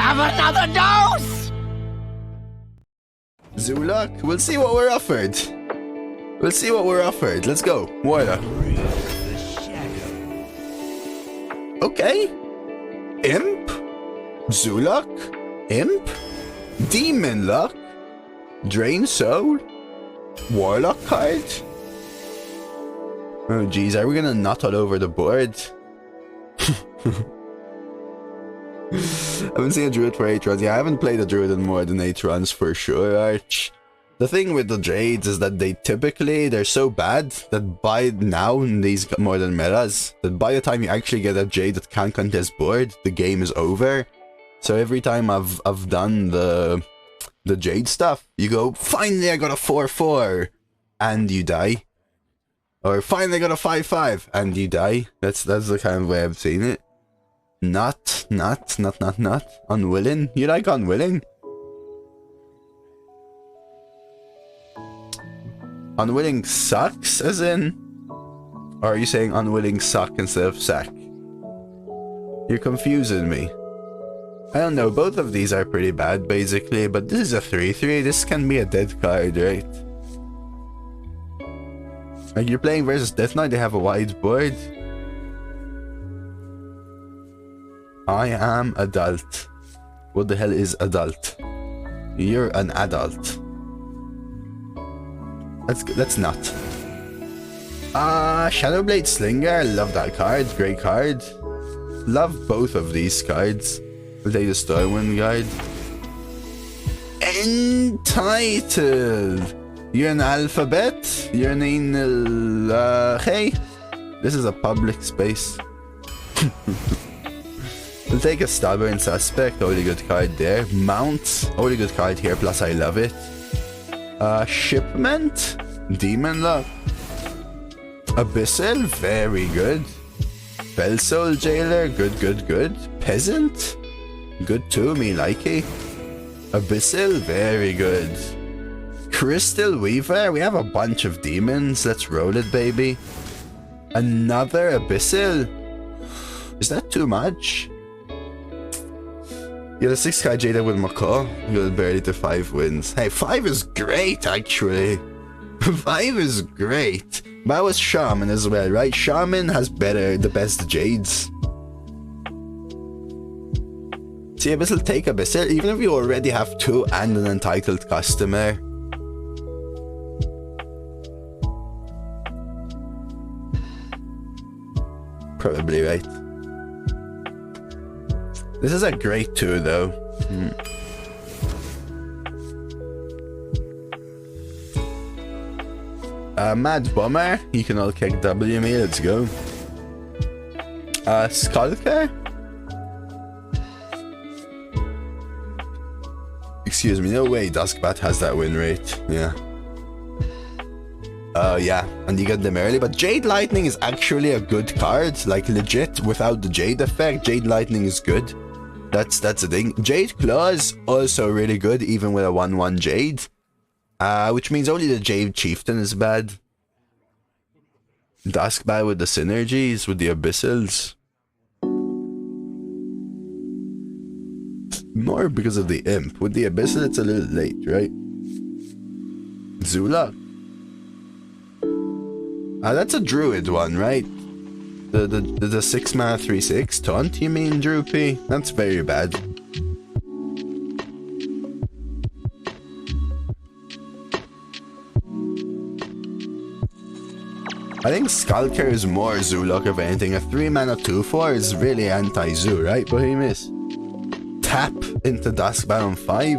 have another dose! Zulok, we'll see what we're offered. We'll see what we're offered. Let's go. Warlock. Okay. Imp. Zulok. Imp. Demon Luck. Drain Soul. Warlock card. Oh geez, are we gonna nut all over the board? I haven't seen a druid for 8 runs. Yeah, I haven't played a druid in more than 8 runs for sure, Arch. The thing with the Jades is that they're so bad that by now in these modern metas, that by the time you actually get a Jade that can't contest board, the game is over. So every time I've done the Jade stuff, you go, finally I got a 4-4, and you die. Or finally I got a 5-5, and you die. That's the kind of way I've seen it. Not. Unwilling? You like unwilling? Unwilling sucks, as in? Or are you saying unwilling suck instead of sack? You're confusing me. I don't know, both of these are pretty bad, basically, but this is a 3-3, this can be a dead card, right? Like, you're playing versus Death Knight, they have a wide board. I am adult. What the hell is adult? You're an adult. Let's not. Shadowblade Slinger, love that card, great card. Love both of these cards. We'll take the Stormwind guide. Entitled! You're an alphabet? You're an anal... hey! This is a public space. We'll take a Stubborn Suspect, only good card there. Mount, only good card here, plus I love it. Shipment? Demon Luck. Abyssal, very good. Bellsoul Jailer, good. Peasant? Good too, me likey. Abyssal, very good. Crystal Weaver, we have a bunch of demons, let's roll it, baby. Another Abyssal? Is that too much? You're the 6 card Jada with Macaw. You're barely to 5 wins. Hey, 5 is great, actually. 5 is great. But I was Shaman as well, right? Shaman has the best Jades. See, Abyssal, take Abyssal, even if you already have 2 and an entitled customer. Probably right. This is a great 2 though. Mad Bomber, you can all kick W me, let's go. Skulker? Excuse me, no way Duskbat has that win rate, yeah. Yeah, and you get them early, but Jade Lightning is actually a good card, like legit, without the Jade effect, Jade Lightning is good. That's the thing. Jade Claws, also really good, even with a 1-1 Jade. Which means only the Jade Chieftain is bad. Duskbat with the synergies, with the Abyssals. More because of the Imp. With the Abyssal, it's a little late, right? Zulok. That's a Druid one, right? The 6 mana 3/6 taunt, you mean, Droopy? That's very bad. I think Skulker is more Zulok if anything. A 3 mana 2/4 is really anti-Zoo, right, Bohemius? Tap into Duskbat on 5.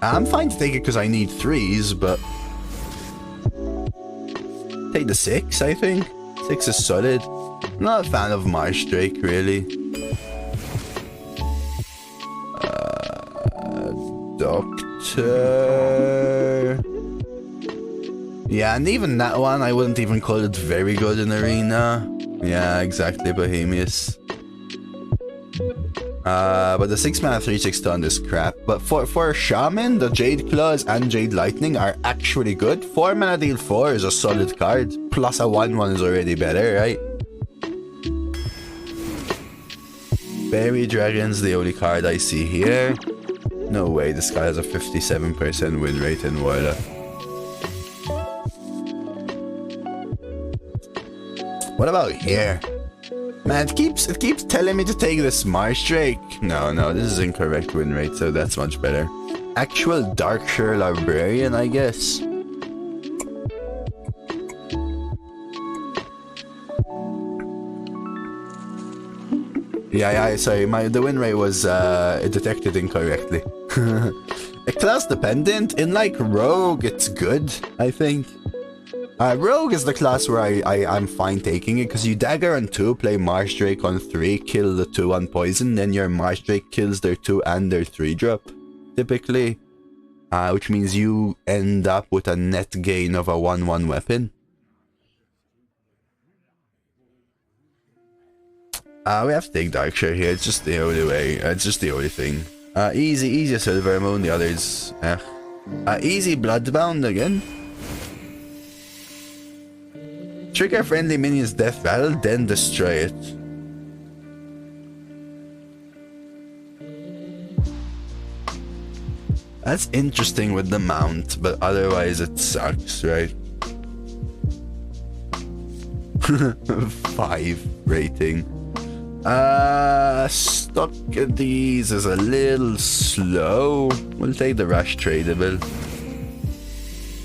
I'm fine to take it because I need 3s, but... take the 6, I think. 6 is solid. I'm not a fan of Marsh Drake, really. Doctor... yeah, and even that one, I wouldn't even call it very good in Arena. Yeah, exactly, Bohemius. But the 6 mana 3/6 taunt is crap. But for Shaman, the Jade Claws and Jade Lightning are actually good. 4 mana deal 4 is a solid card. Plus a 1/1 is already better, right? Fairy Dragon's the only card I see here. No way, this guy has a 57% win rate in Warlock. What about here? Man, it keeps telling me to take this Marsh Drake. No, this is incorrect win rate, so that's much better. Actual Darkshire Librarian, I guess. Yeah, sorry, the win rate was detected incorrectly. Class dependent. In like Rogue, it's good, I think. Rogue is the class where I'm fine taking it, because you dagger on 2, play Marsh Drake on 3, kill the 2 on poison, then your Marsh Drake kills their 2 and their 3 drop, typically. Which means you end up with a net gain of a 1/1 weapon. We have to take Darkshire here, it's just the only way, it's just the only thing. Easy Silver Moon, the others, easy Bloodbound again. Trigger friendly minions death rattle, then destroy it. That's interesting with the mount, but otherwise it sucks, right? 5 rating. Stock these is a little slow. We'll take the Rush Tradable.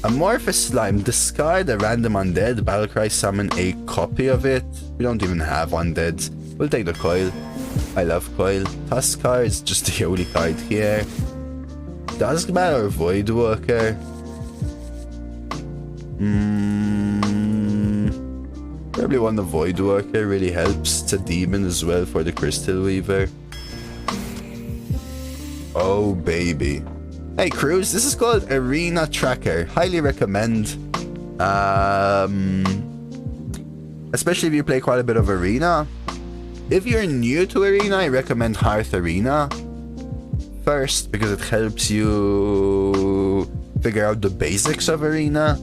Amorphous Slime. Discard a random undead. Battlecry, summon a copy of it. We don't even have undeads. We'll take the Coil. I love Coil. Tuskar is just the only card here. Duskman or Voidwalker? Probably one of Voidwalker really helps. It's a demon as well for the Crystal Weaver. Oh baby. Hey Cruz, this is called Arena Tracker. Highly recommend. Especially if you play quite a bit of Arena. If you're new to Arena, I recommend Hearth Arena first, because it helps you figure out the basics of Arena.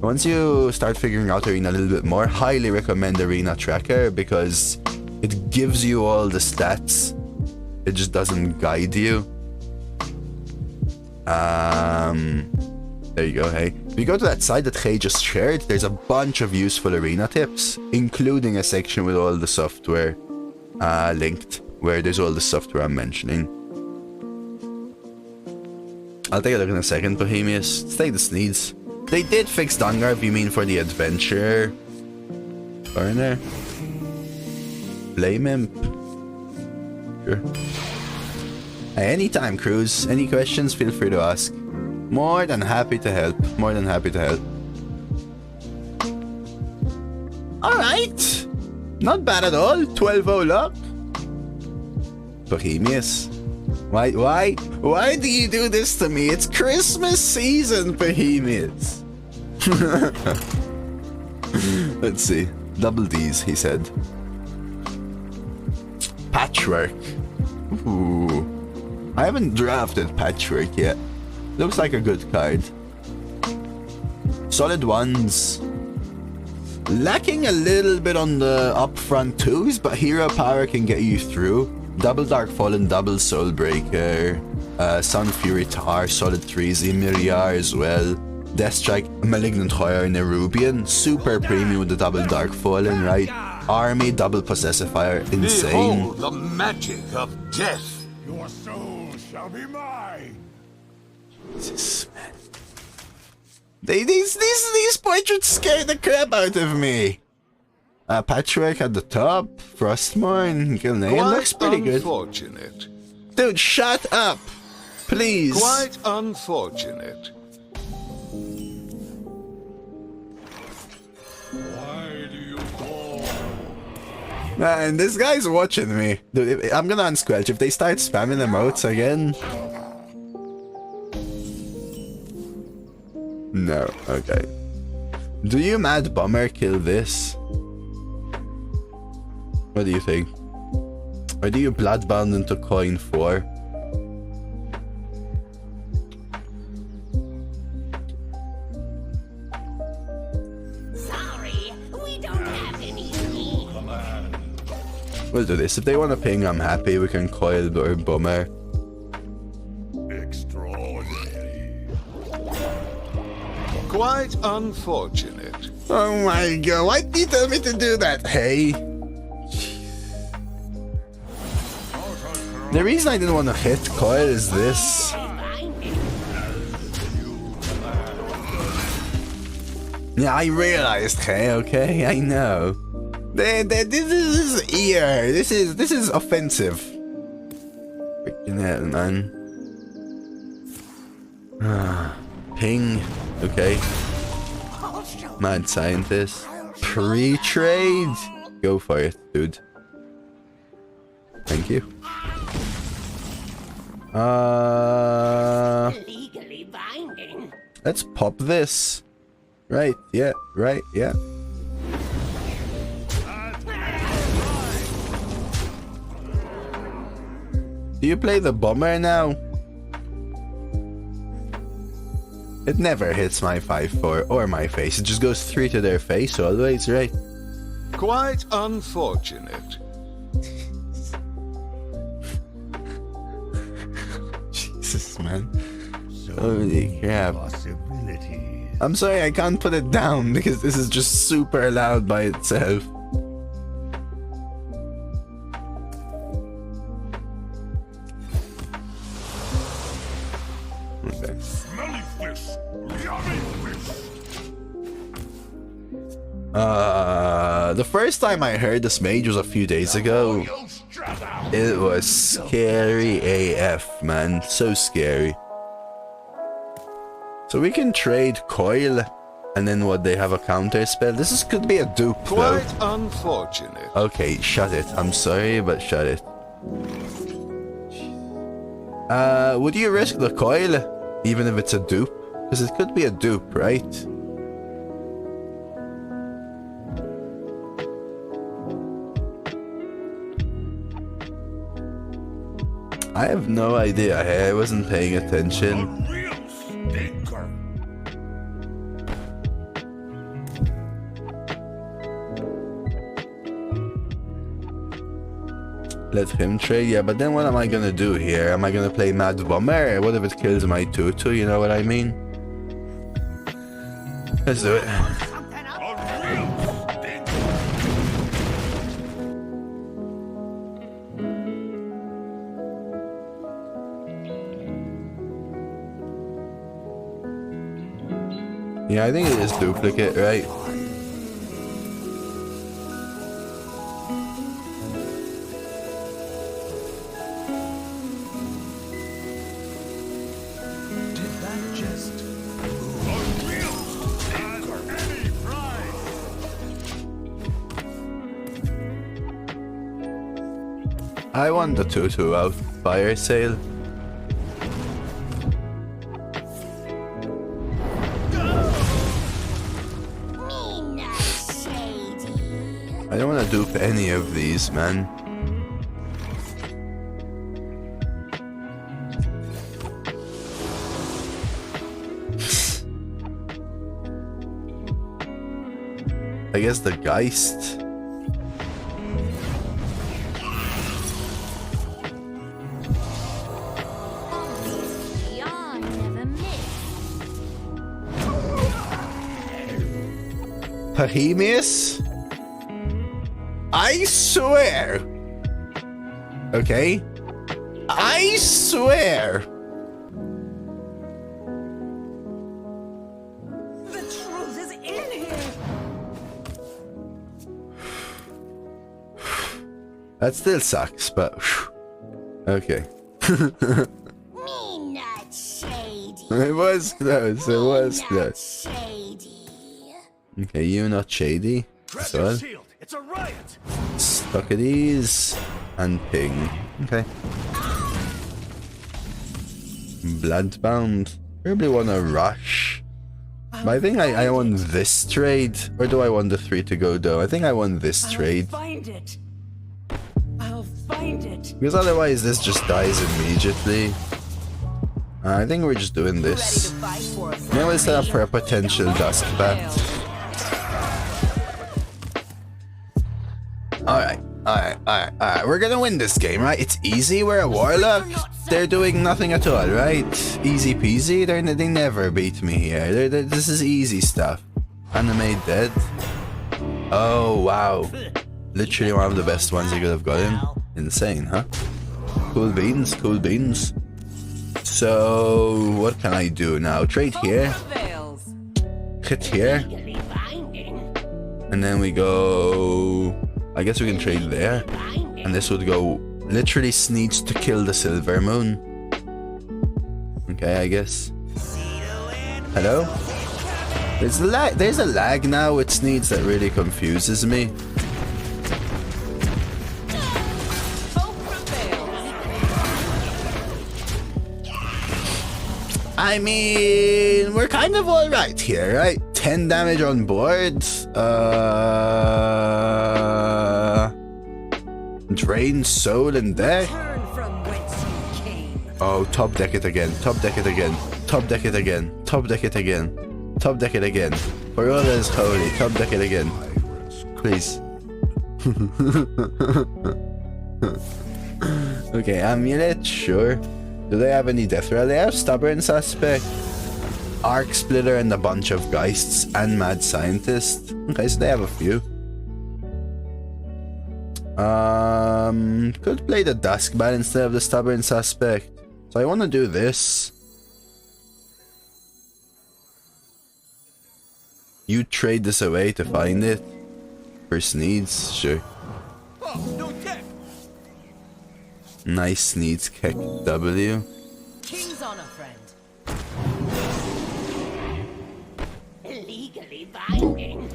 Once you start figuring out Arena a little bit more, highly recommend Arena Tracker, because it gives you all the stats. It just doesn't guide you. There you go, hey. If you go to that site that Hey just shared, there's a bunch of useful Arena tips, including a section with all the software linked, where there's all the software I'm mentioning. I'll take a look in a second, Bohemius. Let's take the Sneeds. They did fix Dungarv, you mean for the Adventure Burner? Flame Imp? Sure. Hey, anytime, Cruz. Any questions, feel free to ask. More than happy to help. More than happy to help. Alright. Not bad at all. 12-0 luck. Bohemius. Why do you do this to me? It's Christmas season, Bohemians. Let's see. Double D's, he said. Patchwork. Ooh. I haven't drafted Patchwork yet. Looks like a good card. Solid ones. Lacking a little bit on the upfront 2s, but hero power can get you through. Double Dark Fallen, double Soulbreaker, Sun Fury Tar, solid 3s, Ymiriar as well. Death Strike, Malignant Horror, Nerubian, super premium with the double Dark Fallen, right? Army, double Possessifier, insane. Behold the magic of death. Your soul shall be mine. Jesus, man. These portraits scare the crap out of me. Patchwork at the top, Frostmourne, Gilnean looks pretty good. Unfortunate. Dude, shut up! Please. Quite unfortunate. Why do you call? Man, this guy's watching me. Dude, I'm gonna unsquelch. If they start spamming emotes again... No, okay. Do you Mad Bummer kill this? What do you think? Or do you Bloodbound into coin 4? Sorry, we don't have any tea. We'll do this. If they want to ping, I'm happy. We can coil or bummer. Extraordinary. Quite unfortunate. Oh my god, why did you tell me to do that? Hey. The reason I didn't want to hit coil is this. Yeah, I realized, hey, okay, I know. This is ear. This is offensive. Freaking hell, man. Ping. Okay. Mad scientist. Pre-trade. Go for it, dude. Thank you. Legally binding. Let's pop this. Right, yeah, right, yeah. Do you play the bomber now? It never hits my 5-4 or my face. It just goes straight to their face always, right? Quite unfortunate. Jesus, man. Holy crap. Possibilities. I'm sorry, I can't put it down because this is just super loud by itself. Okay. Smelly fish. Yummy fish. The first time I heard this mage was a few days ago. It was scary AF, man. So scary. So we can trade coil, and then what, they have a counter spell? This could be a dupe, though. Quite unfortunate. Okay, shut it. I'm sorry, but shut it. Would you risk the coil, even if it's a dupe? Because it could be a dupe, right? I have no idea. I wasn't paying attention. A real stinker. Let him trade, yeah, but then what am I gonna do here? Am I gonna play Mad Bomber? What if it kills my tutu, you know what I mean? Let's do it. A real stinker. Yeah, I think it is duplicate, right? Did that just move? A real stinker. Any prize. I want the tutu out. Fire sale. Me not shady. I don't want to dupe any of these, man. I guess the Geist. Obviously, I never miss. Bohemius? I swear. Okay? I swear. The truth is in here. That still sucks, but okay. Me not shady. It was close. It was Not close. shady. Okay, you not shady. That's all. Shield. It's a riot. Stuck at these and ping. Okay. Bloodbound. Probably want to rush. But I think I want this trade. Or do I want the 3 to go though? I think I want this trade. Find it. I'll find it. Because otherwise this just dies immediately. I think we're just doing Ready to this. fight for us. Then we'll set up for a potential Dusk Bat. Alright. Alright. We're gonna win this game, right? It's easy. We're a Warlock. They're doing nothing at all, right? Easy peasy. They never beat me here. This is easy stuff. Animate dead. Oh, wow. Literally one of the best ones you could have gotten. Insane, huh? Cool beans, cool beans. So, what can I do now? Trade here. Hit here. And then we go... I guess we can trade there. And this would go... Literally needs to kill the Silver Moon. Okay, I guess. Hello? There's a lag now with Sneeds that really confuses me. I mean, we're kind of alright here, right? 10 damage on board. Drain soul and deck. Oh, top deck it again. Top deck it again. Top deck it again. Top deck it again. Top deck it again. For all that is holy, top deck it again. Please. Okay, amulet, sure. Do they have any death rattle? They have stubborn suspect, arc splitter, and a bunch of geists and mad scientist. Okay, so they have a few. Could play the Duskbat instead of the stubborn suspect. So I want to do this. You trade this away to find it. For Sneeds, sure. Nice Sneeds kick W. King's honor, friend. Legally binding.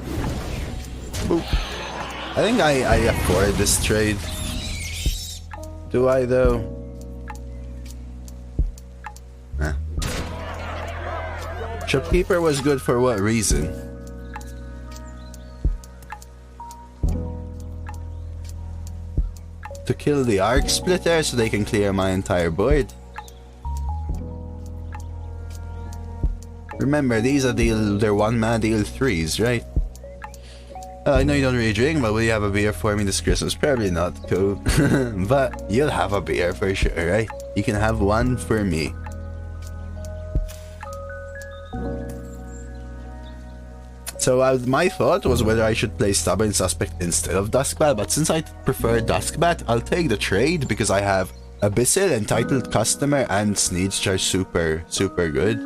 Boop. I think I afford this trade. Do I though? Nah. Shopkeeper was good for what reason? To kill the arc splitter so they can clear my entire board. Remember, these are they're 1-mana deal 3s, right? I know you don't really drink, but will you have a beer for me this Christmas? Probably not, cool. But you'll have a beer for sure, right? You can have one for me. So my thought was whether I should play Stubborn Suspect instead of Duskbat, but since I prefer Duskbat, I'll take the trade because I have Abyssal, Entitled Customer, and Sneeds, which are super, super good.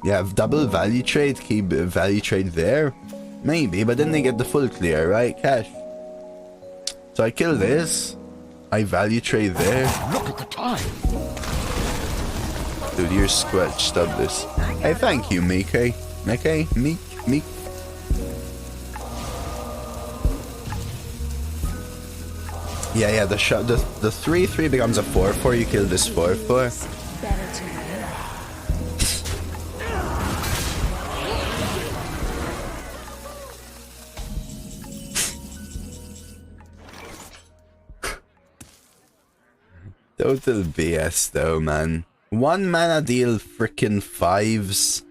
Yeah, double value trade, keep value trade there. Maybe, but then they get the full clear, right? Cash. So I kill this. I value trade there. Look at the time. Dude, you're squelched. Stop this. Hey, thank you, Mickey. Mickey? Meek? Yeah, the 3/3 becomes a 4/4. You kill this 4/4. Better to me. Total BS though, man. 1-mana deal frickin' 5s.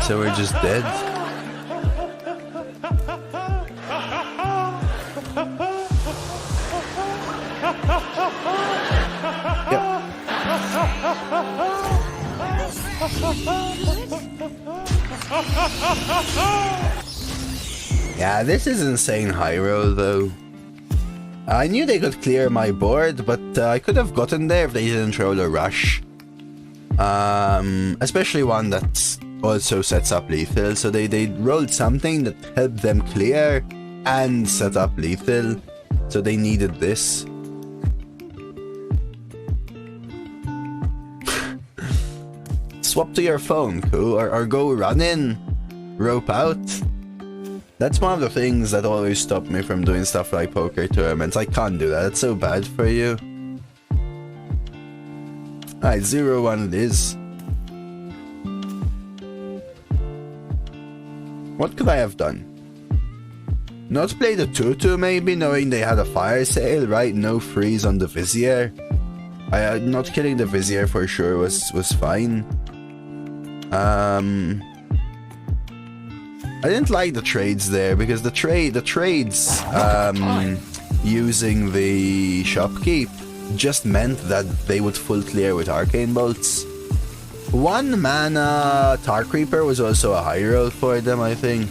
So we're just dead. Yep. Yeah, this is insane high roll though. I knew they could clear my board, but I could have gotten there if they didn't roll a rush. Especially one that also sets up lethal. So they rolled something that helped them clear and set up lethal. So they needed this. Swap to your phone, cool, or go run in, rope out. That's one of the things that always stop me from doing stuff like poker tournaments. I can't do that. It's so bad for you. Alright, 0-1 it is. What could I have done? Not play the 2/2 maybe, knowing they had a fire sale, right? No freeze on the Vizier. Not killing the Vizier for sure was fine. I didn't like the trades there because the trades using the shopkeep just meant that they would full clear with arcane bolts. 1 mana Tar Creeper was also a high roll for them, I think.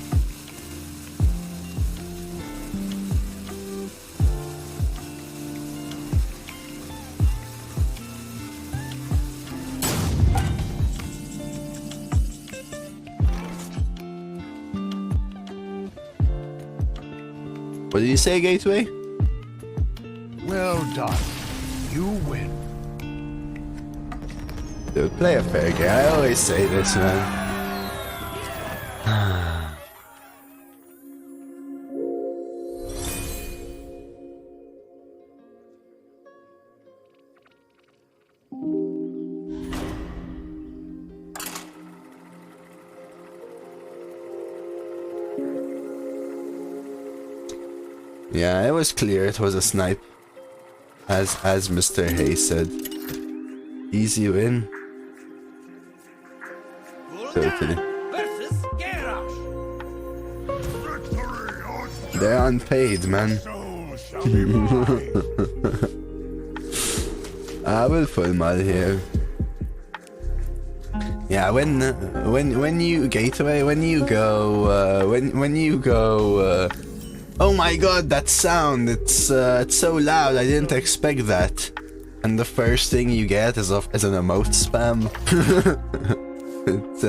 What did you say, Gateway? Well done. You win. Dude, play a fair game. I always say this, man. Yeah, it was clear it was a snipe. As Mr. Hayes said. Easy win. Totally. They're unpaid, man. I will full mod here. Yeah, when you Gateway, when you go oh my god, that sound, it's so loud, I didn't expect that. And the first thing you get is an emote spam. It's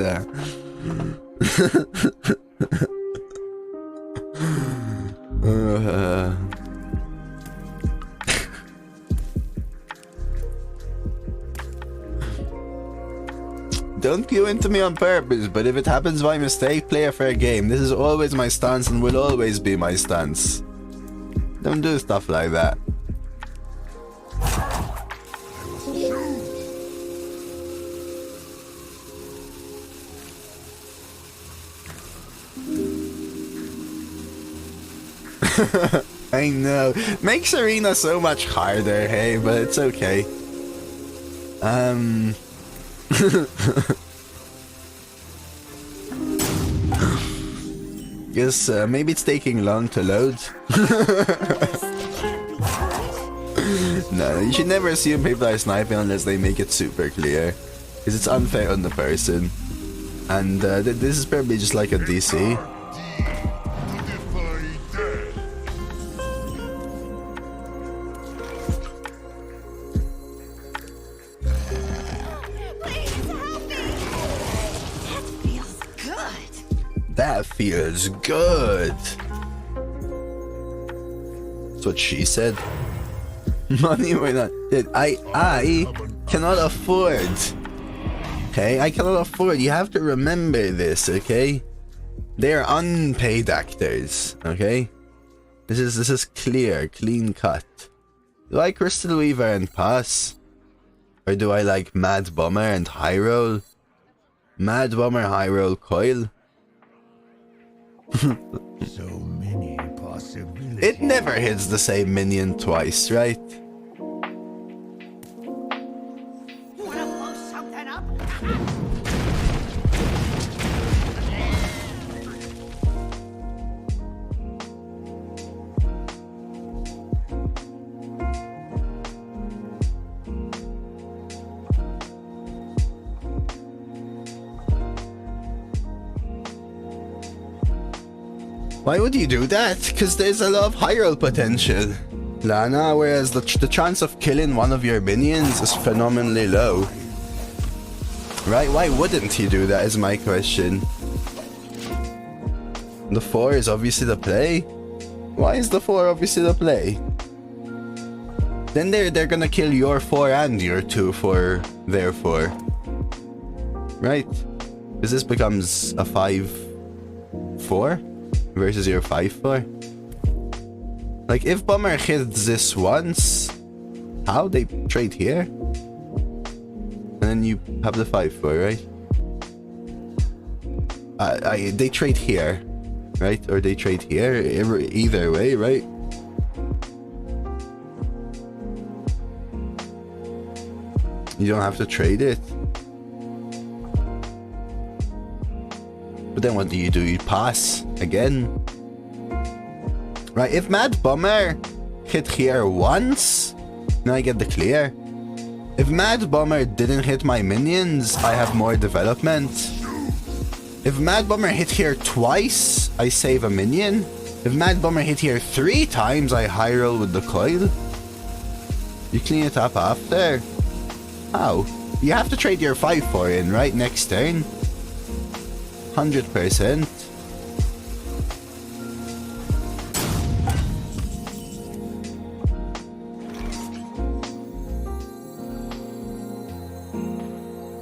Don't queue into me on purpose, but if it happens by mistake, play a fair game. This is always my stance and will always be my stance. Don't do stuff like that. I know. Makes Arena so much harder, hey, but it's okay. Guess maybe it's taking long to load. No, you should never assume people are sniping unless they make it super clear, because it's unfair on the person. And this is probably just like a DC. That feels good. That's what she said. Money we're not. I cannot afford. Okay, I cannot afford. You have to remember this, okay? They're unpaid actors, okay? This is clear, clean cut. Do I Crystal Weaver and pass? Or do I like Mad Bomber and High Roll? Mad Bomber, High Roll, Coil? So many possibilities. It never hits the same minion twice, right? Wanna blow something up? Why would you do that? Because there's a lot of high roll potential, Lana, whereas the chance of killing one of your minions is phenomenally low. Right? Why wouldn't he do that is my question. The 4 is obviously the play. Why is the 4 obviously the play? Then they're gonna kill your 4 and your 2 for their 4. Right? Because this becomes a 5-4 versus your 5-4. Like, if Bomber hits this once, how? They trade here? And then you have the 5-4, right? They trade here, right? Or they trade here, either way, right? You don't have to trade it. But then what do? You pass again. Right, if Mad Bummer hit here once, now I get the clear. If Mad Bummer didn't hit my minions, I have more development. If Mad Bummer hit here twice, I save a minion. If Mad Bummer hit here 3 times, I high roll with the coil. You clean it up after. How? You have to trade your 5/4 in, right? Next turn. 100%.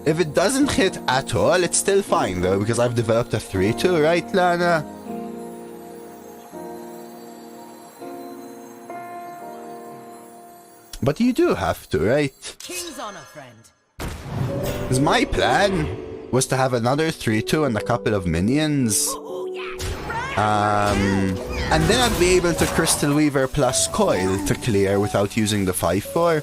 If it doesn't hit at all, it's still fine though, because I've developed a 3/2, right, Lana? But you do have to, right? King's honor, friend. Because my plan was to have another 3/2 and a couple of minions. And then I'd be able to Crystal Weaver plus Coil to clear without using the 5/4.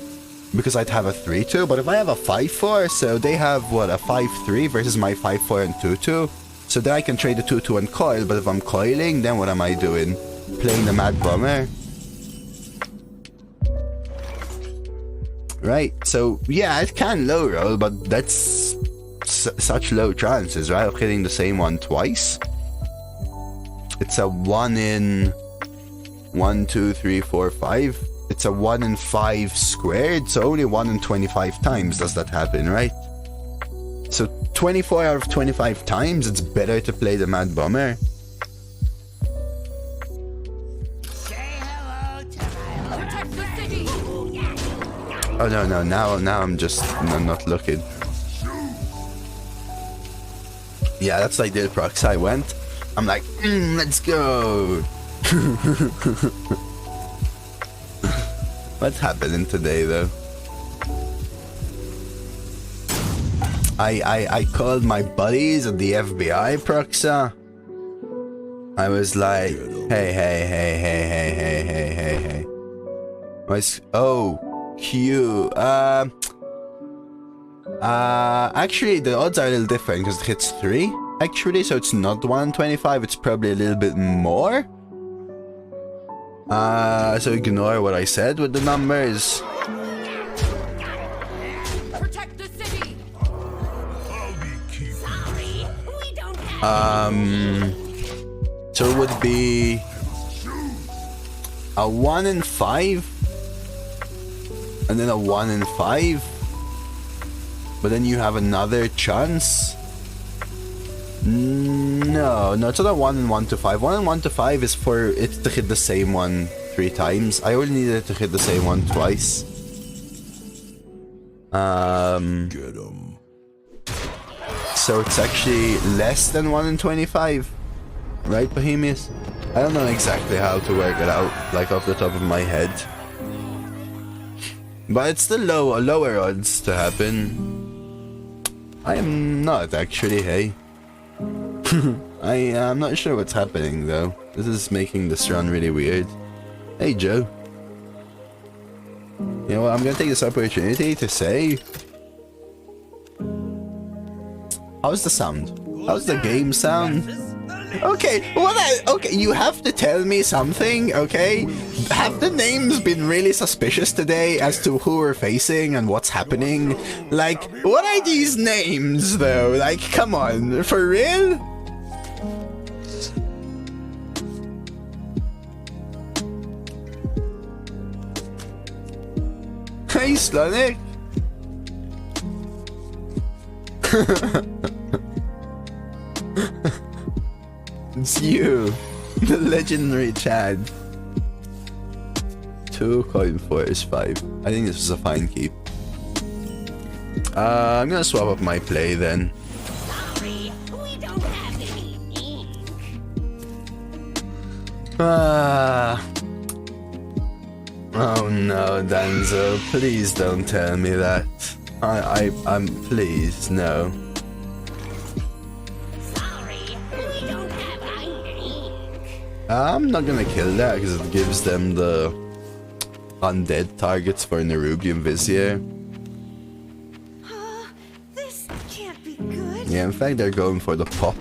Because I'd have a 3/2, but if I have a 5/4, so they have, what, a 5/3 versus my 5/4 and 2/2. So then I can trade the 2/2 and coil, but if I'm coiling, then what am I doing? Playing the Mad Bummer. Right, so yeah, it can low roll, but that's such low chances, right, of hitting the same one twice. It's a 1 in 1, 2, 3, 4, 5. It's a 1 in 5 squared, so only 1 in 25 times does that happen, right? So 24 out of 25 times, it's better to play the Mad Bummer. Oh no, now I'm just not looking. Yeah, that's like the prox I went. I'm like, let's go. What's happening today though? I called my buddies at the FBI proxa. I was like, hey. Q. Actually, the odds are a little different because it hits 3. Actually, so it's not 1 in 25. It's probably a little bit more. So ignore what I said with the numbers. Protect the city. So it would be a 1 in 5. And then a 1 in 5. But then you have another chance. No, it's not a 1 in 1 to 5. 1 in 1 to 5 is for it to hit the same one 3 times. I only needed it to hit the same one twice. Get 'em. So it's actually less than 1 in 25. Right, Bohemius? I don't know exactly how to work it out, like off the top of my head. But it's still lower odds to happen. I am not actually, hey. I'm not sure what's happening though. This is making this run really weird. Hey Joe. You know what, I'm gonna take this opportunity to say... How's the sound? How's the game sound? Okay, okay, you have to tell me something, okay? Have the names been really suspicious today as to who we're facing and what's happening? Like, what are these names, though? Like, come on, for real? Hey, Slonic! It's you, the legendary Chad. 2 coin 4 is 5. I think this is a fine keep. I'm gonna swap up my play then. Sorry, we don't have any ink. Oh no, Danzo, please don't tell me that. I'm please, no. I'm not gonna kill that because it gives them the undead targets for Nerubian Vizier. This can't be good. Yeah, in fact, they're going for the pop.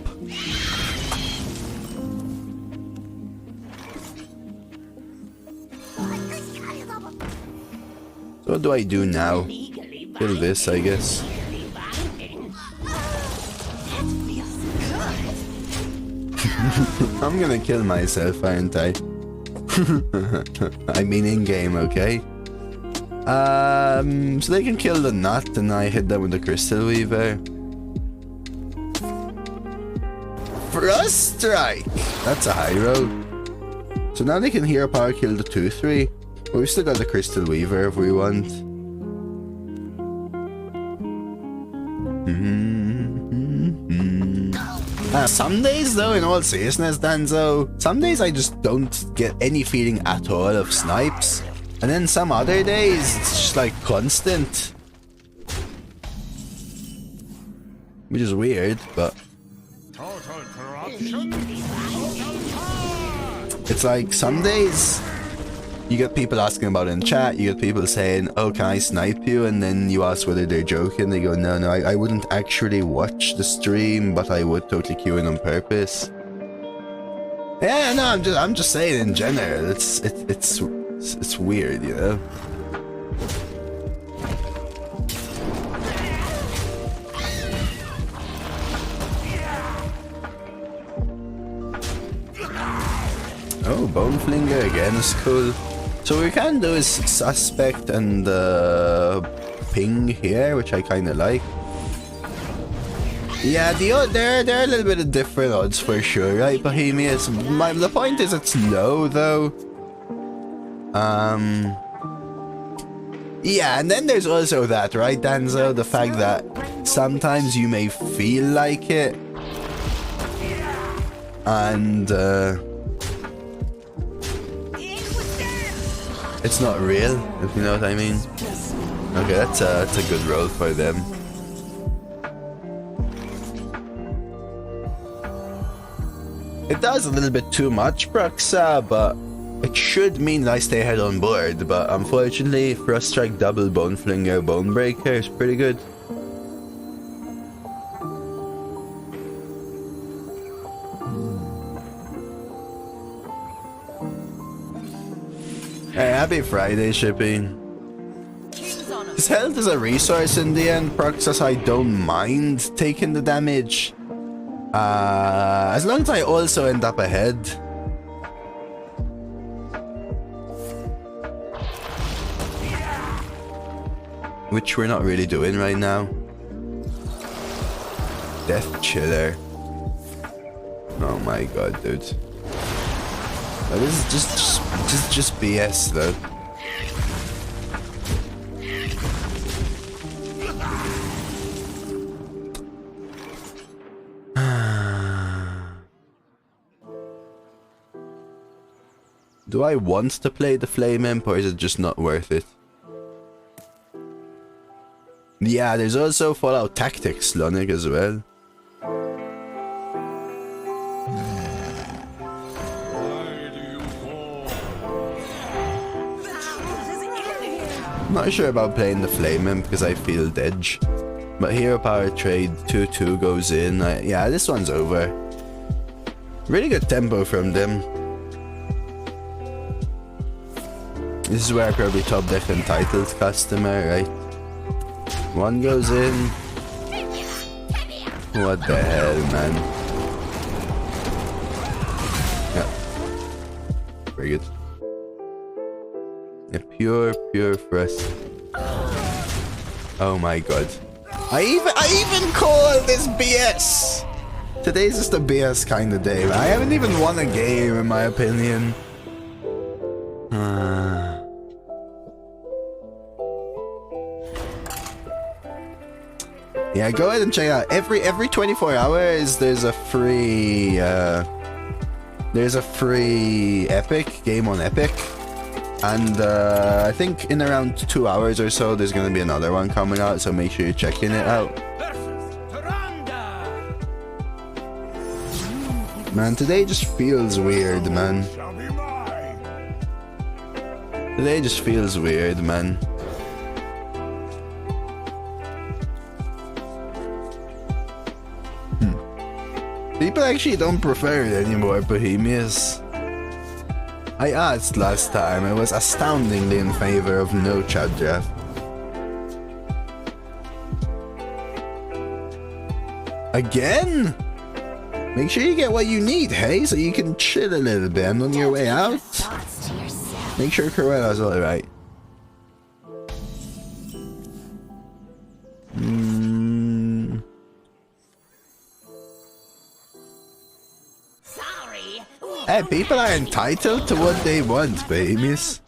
What do I do now? Legally Kill this, I guess. legally binding. That feels good. I'm gonna kill myself, aren't I? I mean in-game, okay? So they can kill the nut and I hit them with the Crystal Weaver. Frost Strike! That's a high roll. So now they can hero power kill the 2-3. But we've still got the Crystal Weaver if we want. Some days though, in all seriousness, Danzo, some days I just don't get any feeling at all of snipes. And then some other days, it's just like constant. Which is weird, but... Total corruption. it's like some days you get people asking about it in chat, you get people saying, oh, can I snipe you? And then you ask whether they're joking, they go, no, I wouldn't actually watch the stream, but I would totally queue in on purpose. Yeah, no, I'm just saying in general, it's weird, you know? Oh, Boneflinger again is cool. So what we can do is Suspect and Ping here, which I kind of like. Yeah, they're a little bit of different odds for sure, right, Bohemians? The point is it's low, though. Yeah, and then there's also that, right, Danzo? The fact that sometimes you may feel like it. And, it's not real, if you know what I mean. Okay, that's a good roll for them. It does a little bit too much, Bruxa, but it should mean that I stay ahead on board. But unfortunately, Frost Strike double Boneflinger Bonebreaker is pretty good. Hey, happy Friday, Shippy. His health is a resource in the end, Proxus. I don't mind taking the damage. As long as I also end up ahead. Which we're not really doing right now. Death Chiller. Oh my god, dude. Oh, this is just BS though. Do I want to play the Flame Imp or is it just not worth it? Yeah, there's also Fallout Tactics, Lonik, as well. Not sure about playing the Flame Imp because I feel dead. But Hero Power Trade 2-2 goes in. Yeah, this one's over. Really good tempo from them. This is where I probably top deck Untitled customer, right? One goes in. What the hell, man? Yeah. Very good. Yeah, pure frost. Oh my god. I even call this BS! Today's just a BS kind of day, man. I haven't even won a game, in my opinion. Yeah, go ahead and check out every 24 hours there's a free Epic game on Epic, and I think in around 2 hours or so there's gonna be another one coming out, so make sure you're checking it out. Man, today just feels weird, man. Today just feels weird, man. People actually don't prefer it anymore, Bohemians. I asked last time, I was astoundingly in favor of no chat draft. Again? Make sure you get what you need, hey? So you can chill a little bit and on your way out. Thoughts to yourself. Make sure Cruella's alright. Sorry. Hey, people are entitled to what they want, babies.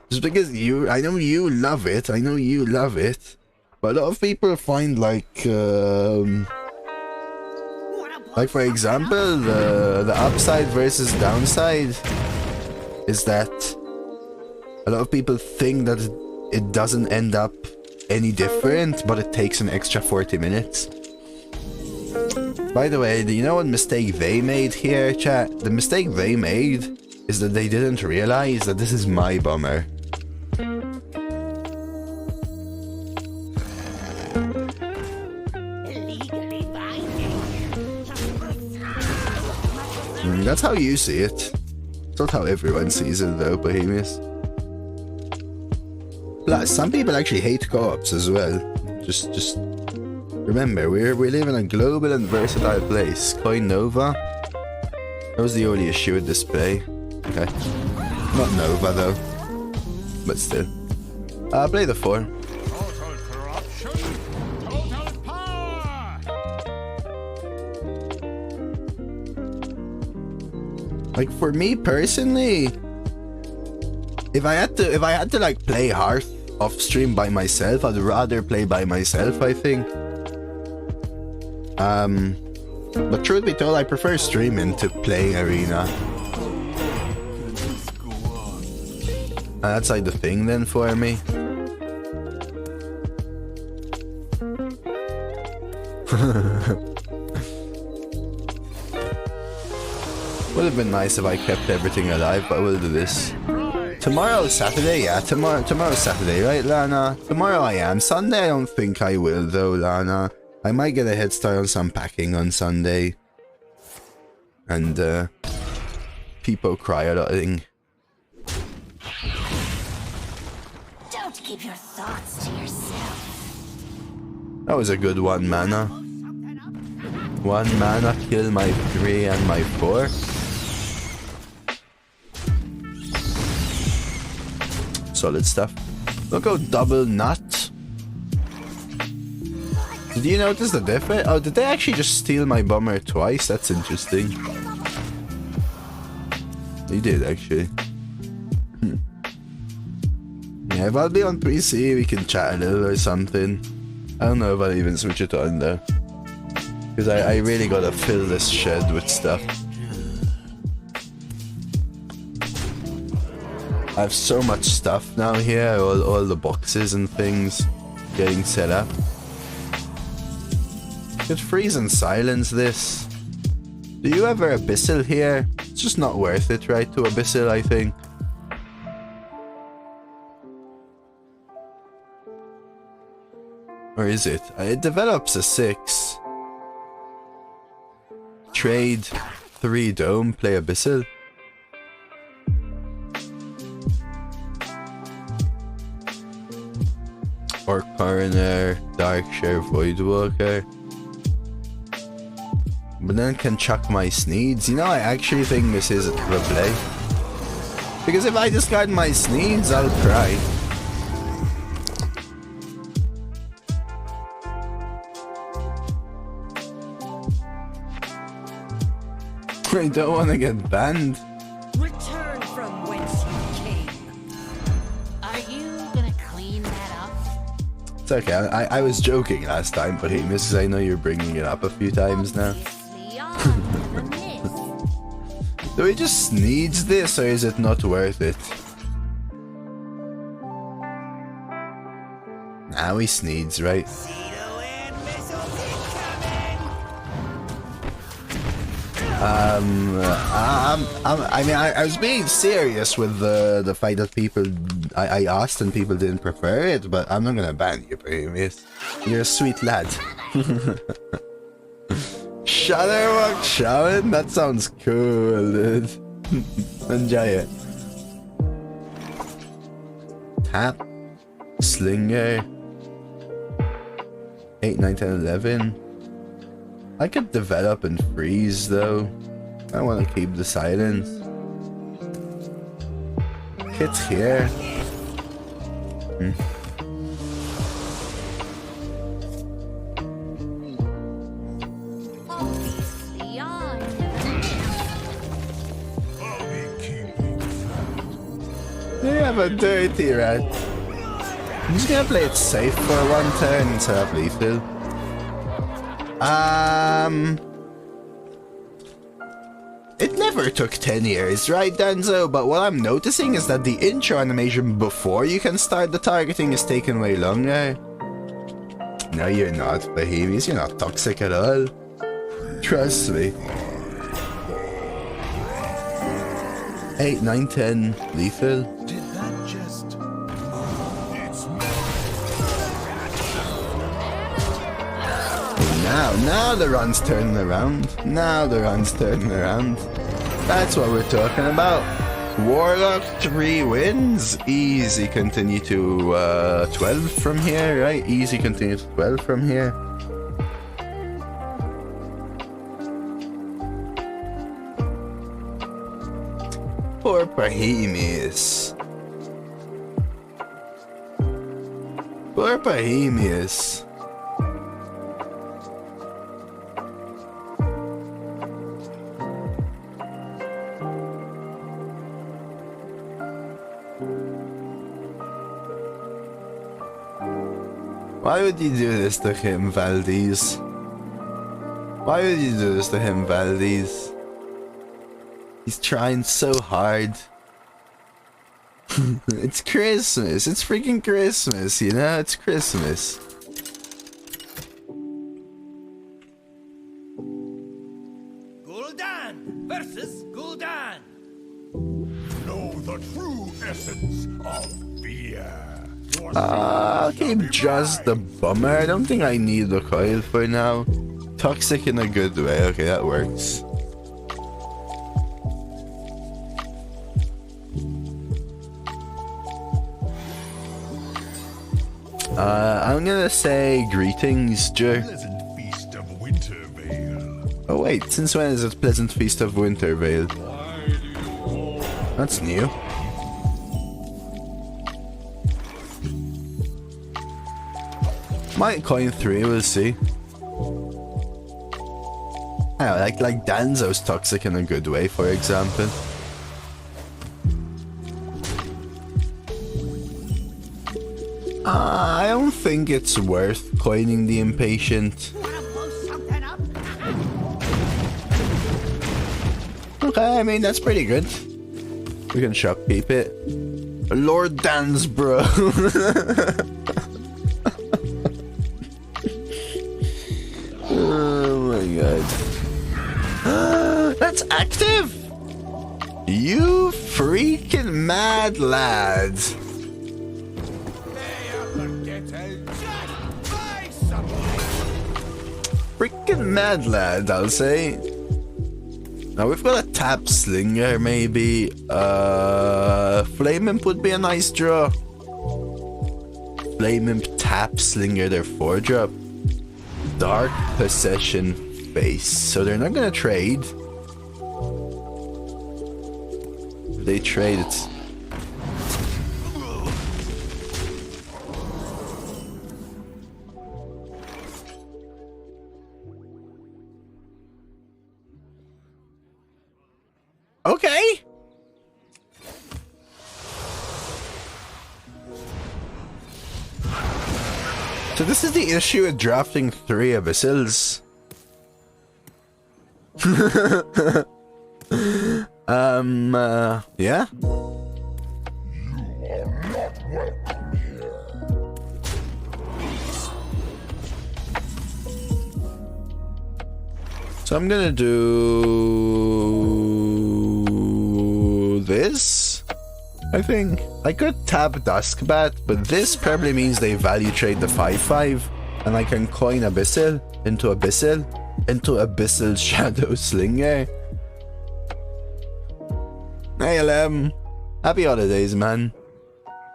Just because I know you love it. I know you love it. But a lot of people find like for example, the upside versus downside is that a lot of people think that it doesn't end up any different, but it takes an extra 40 minutes. By the way, do you know what mistake they made here, chat? The mistake they made is that they didn't realize that this is my bomber. Illegally binding. That's how you see it. It's not how everyone sees it though, Bohemius. Plus, some people actually hate co-ops as well. Just remember, we live in a global and versatile place. Coin Nova. That was the only issue with display. Okay. Not Nova though. But still. Play the 4. Total corruption. Total power. Like for me personally, if I had to like play Hearth off stream by myself, I'd rather play by myself, I think. But truth be told, I prefer streaming to playing Arena. That's like the thing then for me. Would have been nice if I kept everything alive, but I will do this. Tomorrow is Saturday, yeah, tomorrow's Saturday, right, Lana? Tomorrow I am. Sunday I don't think I will though, Lana. I might get a head start on some packing on Sunday. And people cry a lot, I think. Don't keep your thoughts to yourself. That was a good 1 mana. 1 mana, kill my 3 and my 4. Solid stuff. Look how double nut. Did you notice the difference? Oh, did they actually just steal my bomber twice? That's interesting. They did actually. Yeah, if I'll be on PC, we can chat a little or something. I don't know if I'll even switch it on though. Because I really gotta fill this shed with stuff. I have so much stuff now here, all the boxes and things getting set up. Could freeze and silence this. Do you ever Abyssal here? It's just not worth it, right, to Abyssal, I think. Or is it? It develops a 6. Trade 3 Dome, play Abyssal. Or Coroner, Darkshare, Voidwalker. But then can chuck my Sneeds. You know, I actually think this is the play. Because if I discard my Sneeds, I'll cry. I don't want to get banned. Return from whence you came. Are you gonna clean that up? It's okay, I was joking last time, but hey, Mrs. I know you're bringing it up a few times now. Obviously on the miss. Do we just needs this, or is it not worth it? Nah, we needs, right? I was being serious with the fact that people I asked and people didn't prefer it, but I'm not gonna ban you, Premius. You're a sweet lad. Shudderwalk Shaman? That sounds cool, dude. Enjoy it. Tap. Slinger. 8, 9, 10, 11. I could develop and freeze though. I want to keep the silence. Kit's here. Obviously, I I'll be keeping They have a dirty rat. I'm just gonna play it safe for one turn instead of lethal. It never took 10 years, right, Danzo? But what I'm noticing is that the intro animation before you can start the targeting is taking way longer. No, you're not, Bohemians. You're not toxic at all. Trust me. 8, 9, 10, lethal. Did that just... It's Now the run's turning around. Now the run's turning around. That's what we're talking about. Warlock 3 wins. Easy continue to 12 from here, right? Easy continue to 12 from here. Poor Bohemius. Poor Bohemius. Why would you do this to him, Valdez? Why would you do this to him, Valdez? He's trying so hard. It's Christmas. It's freaking Christmas, you know? It's Christmas. Gul'dan versus Gul'dan. know the true essence of fear. I'll keep just the bummer. I don't think I need the coil for now. Toxic in a good way. Okay, that works. I'm gonna say greetings, Joe. Pleasant feast of Wintervale. Oh wait, since when is it Pleasant Feast of Wintervale? That's new. Might coin 3, we'll see. I don't know, like Danzo's toxic in a good way, for example. I don't think it's worth coining the Impatient. wanna blow something up. Okay, I mean, that's pretty good. We can shopkeep it. Lord Dan's, bro. Oh my god. That's active! You freaking mad lad. Freaking mad lad, I'll say. Now we've got a tap slinger, maybe. Flame Imp would be a nice draw. Flame Imp, tap slinger, their 4-drop. Dark Possession Face. So they're not gonna trade. If they trade, it's... Okay. So this is the issue with drafting 3 Abyssals. Yeah? So I'm gonna do this, I think. I could tap Duskbat, but this probably means they value trade the 5/5, and I can coin Abyssal into Abyssal Shadow Slinger. Hey LM, happy holidays, man.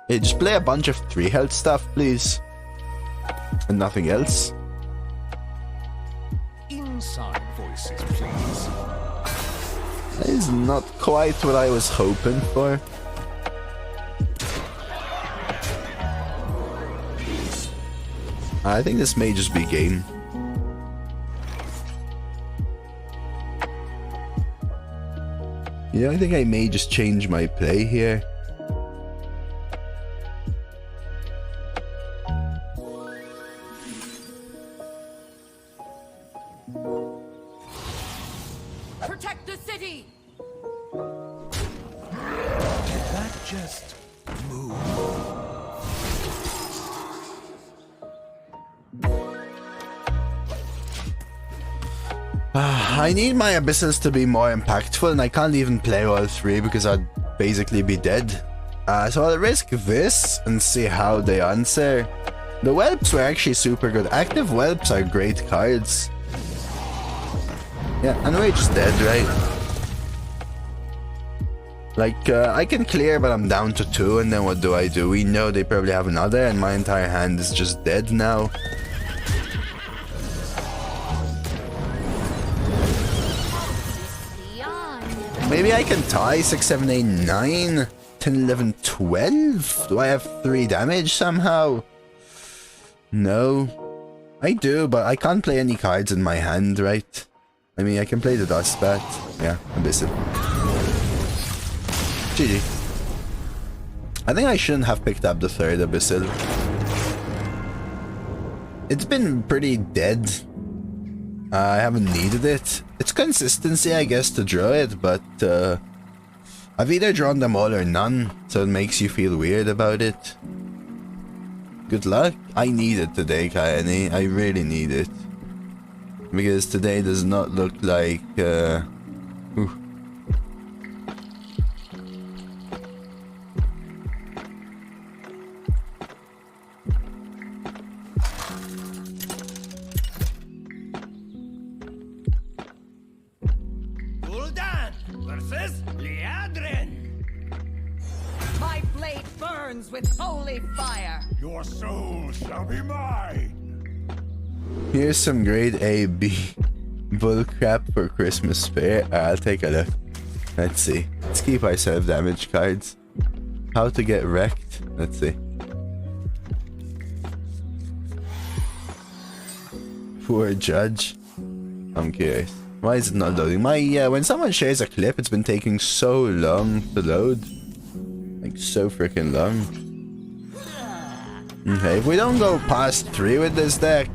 Hey, just play a bunch of 3 health stuff, please, and nothing else. In inside voices, please. That is not quite what I was hoping for. I think this may just be game. Yeah, I think I may just change my play here. Protect the city! Did that just move? I need my abyssals to be more impactful, and I can't even play all three because I'd basically be dead. So I'll risk this and see how they answer. The whelps were actually super good. Active whelps are great cards. Yeah, and we're just dead, right? Like, I can clear, but I'm down to 2, and then what do? We know they probably have another, and my entire hand is just dead now. Maybe I can tie 6, 7, 8, 9, 10, 11, 12? Do I have 3 damage somehow? No. I do, but I can't play any cards in my hand, right? I mean, I can play the Dust Bat. Yeah, Abyssal. GG. I think I shouldn't have picked up the 3rd Abyssal. It's been pretty dead. I haven't needed it. It's consistency, I guess, to draw it, but I've either drawn them all or none, so it makes you feel weird about it. Good luck. I need it today, Kaini. I really need it. Because today does not look like... Ooh. Versus Liadrin. My blade burns with holy fire! Your soul shall be mine. Here's some grade A, B bullcrap for Christmas fair. I'll take a look. Let's see. Let's keep our self-damage cards. How to get wrecked. Let's see. Poor judge. I'm curious. Why is it not loading? When someone shares a clip, it's been taking so long to load. Like, so freaking long. Okay, if we don't go past 3 with this deck...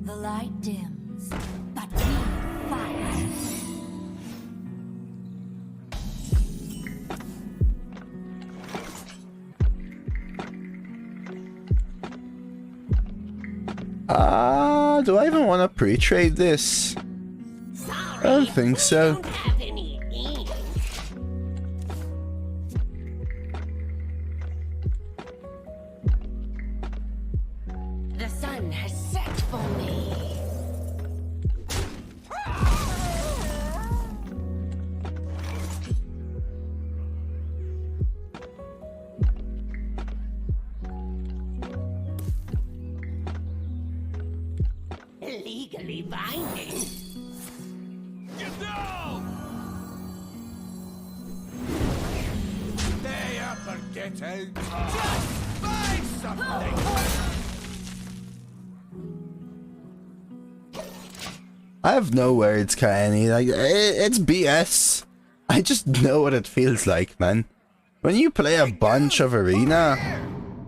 The light dims, but we fire. Do I even want to pre-trade this? I don't think so. Don't have any ink. The sun has set for me. Legally binding. Get down! They ever get out? Just buy something! I have no words, Kaini. Like, it's BS. I just know what it feels like, man. When you play a bunch of Arena,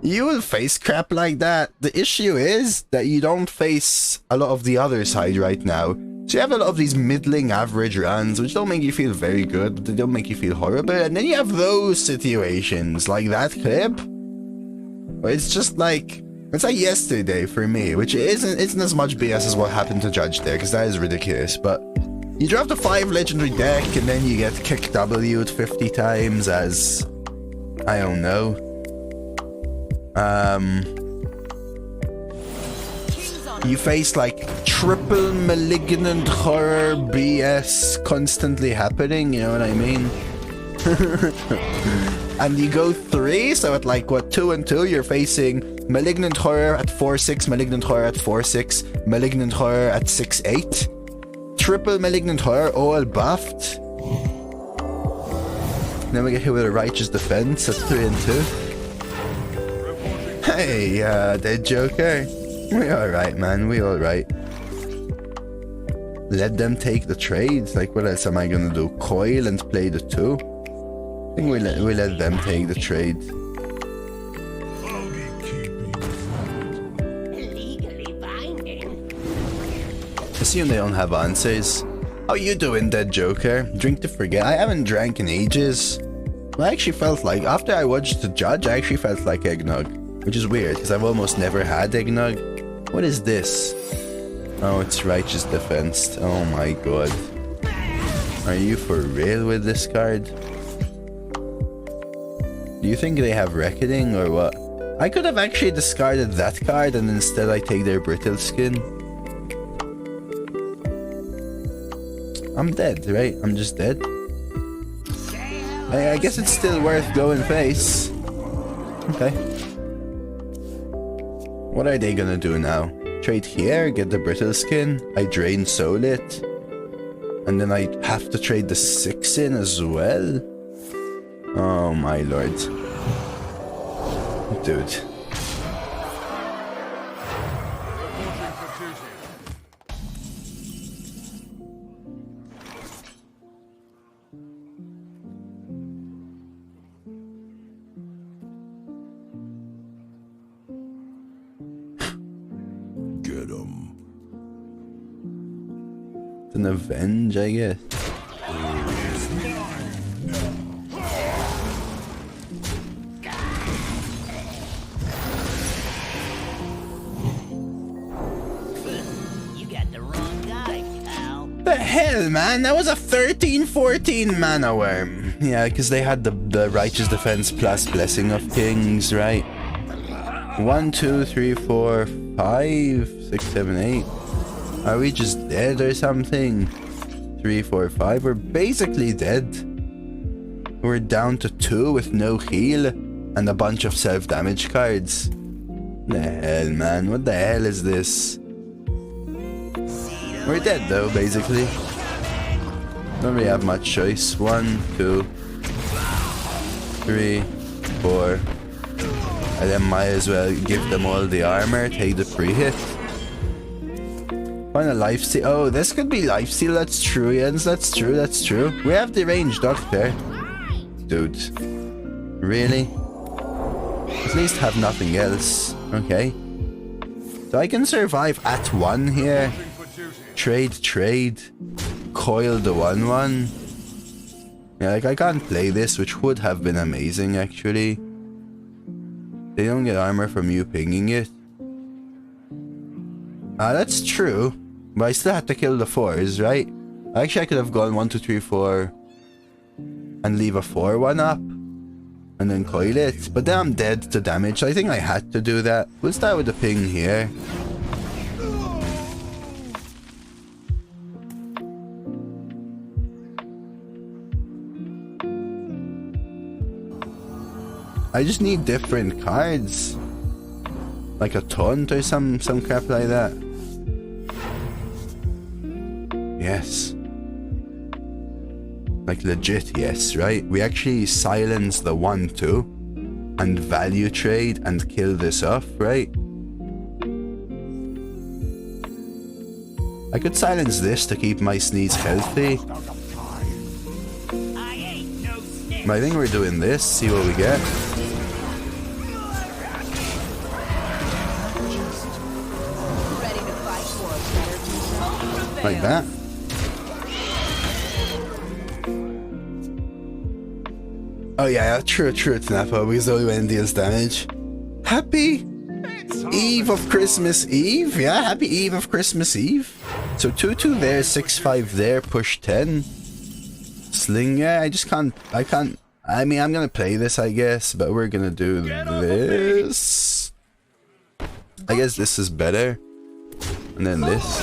you will face crap like that. The issue is that you don't face a lot of the other side right now. So you have a lot of these middling average runs, which don't make you feel very good, but they don't make you feel horrible. And then you have those situations, like that clip, where it's just like... It's like yesterday for me, which isn't as much BS as what happened to Judge there, because that is ridiculous, but... You draft a 5 legendary deck, and then you get kick W'd 50 times as... I don't know. You face like triple malignant horror BS constantly happening, you know what I mean? and you go 3, so at like, what, 2 and 2, you're facing Malignant Horror at 4-6, Malignant Horror at 4-6, Malignant Horror at 6-8. Triple Malignant Horror, all buffed. Then we get hit with a Righteous Defense at 3 and 2. Hey, dead Joker. We alright, man, we alright. Let them take the trade. Like, what else am I gonna do? Coil and play the 2? I think we let them take the trade. Legally binding. Assume they don't have answers. How you doing, dead Joker? Drink to forget. I haven't drank in ages. I actually felt like, after I watched the judge, I actually felt like eggnog. Which is weird, because I've almost never had eggnog. What is this? Oh, it's Righteous Defense. Oh my god. Are you for real with this card? Do you think they have Reckoning or what? I could have actually discarded that card and instead I take their Brittle Skin. I'm dead, right? I'm just dead. I guess it's still worth going face. Okay. What are they gonna do now? Trade here, get the Brittle Skin. I drain Soul It. And then I have to trade the 6 in as well. Oh my lord. Dude. Get 'em. An avenge, I guess. You got the wrong guy, pal. The hell, man? That was a 13-14 mana worm. Yeah, because they had the Righteous Defense plus Blessing of Kings, right? 1, 2, 3, 4, 5, 6, 7, 8. Are we just dead or something? 3, 4, 5. We're basically dead. We're down to 2 with no heal and a bunch of self-damage cards. The hell, man? What the hell is this? We're dead though, basically. Don't really have much choice. 1, 2, 3, 4. And then might as well give them all the armor, take the pre-hit. Find a lifesteal. Oh, this could be lifesteal. That's true, Jens. That's true. That's true. We have the ranged doctor. Dude. Really? At least have nothing else. Okay. So I can survive at 1 here. Trade. Coil the 1/1. Yeah, like I can't play this, which would have been amazing actually. They don't get armor from you pinging it. That's true. But I still had to kill the 4s, right? Actually, I could have gone 1, 2, 3, 4 and leave a 4/1 up and then coil it. But then I'm dead to damage. So I think I had to do that. We'll start with the ping here. I just need different cards. Like a taunt or some crap like that. Yes. Like legit yes, right? We actually silence the 1/2 and value trade and kill this off, right? I could silence this to keep my sneeze healthy. But I think we're doing this, see what we get. Like that. Oh yeah, true, it's Napa, because only when it deals damage. Happy Eve of Christmas Eve? Yeah, happy Eve of Christmas Eve. So 2/2 there, 6/5 there, push 10. Sling, yeah, I can't, I mean, I'm gonna play this, I guess, but we're gonna do this. I guess this is better. And then this.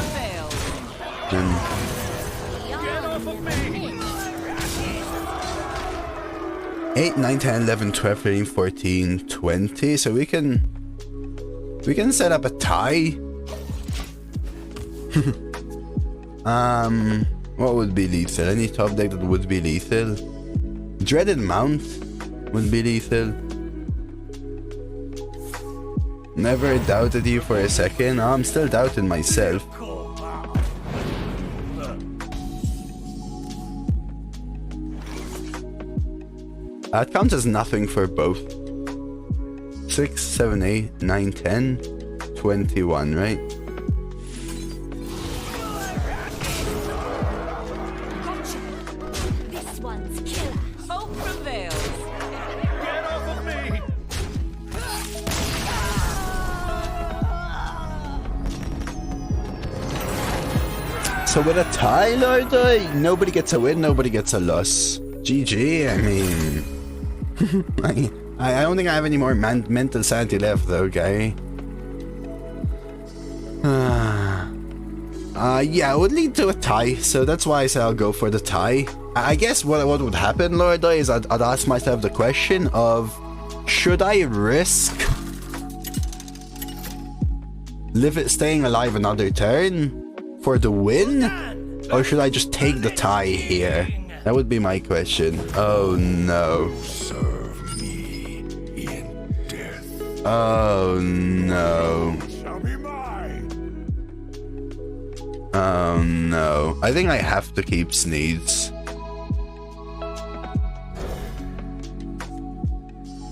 And 8, 9, 10, 11, 12, 13, 14, 20. So we can set up a tie. What would be lethal? Any top deck that would be lethal? Dreaded Mount would be lethal. Never doubted you for a second. Oh, I'm still doubting myself. That counts as nothing for both. 6, 7, 8, 9, 10, 21, right? This one's killer. Hope prevails. Get off of me! So with a tie, Lord, nobody gets a win, nobody gets a loss. GG, I mean... I don't think I have any more mental sanity left though, guy. Yeah, it would lead to a tie, so that's why I say I'll go for the tie. I guess what would happen, Lord, is I'd ask myself the question of, should I risk staying alive another turn for the win? Or should I just take the tie here? That would be my question. Oh no. Serve me in death. Oh no. Shall be mine. Oh no. I think I have to keep Sneeds.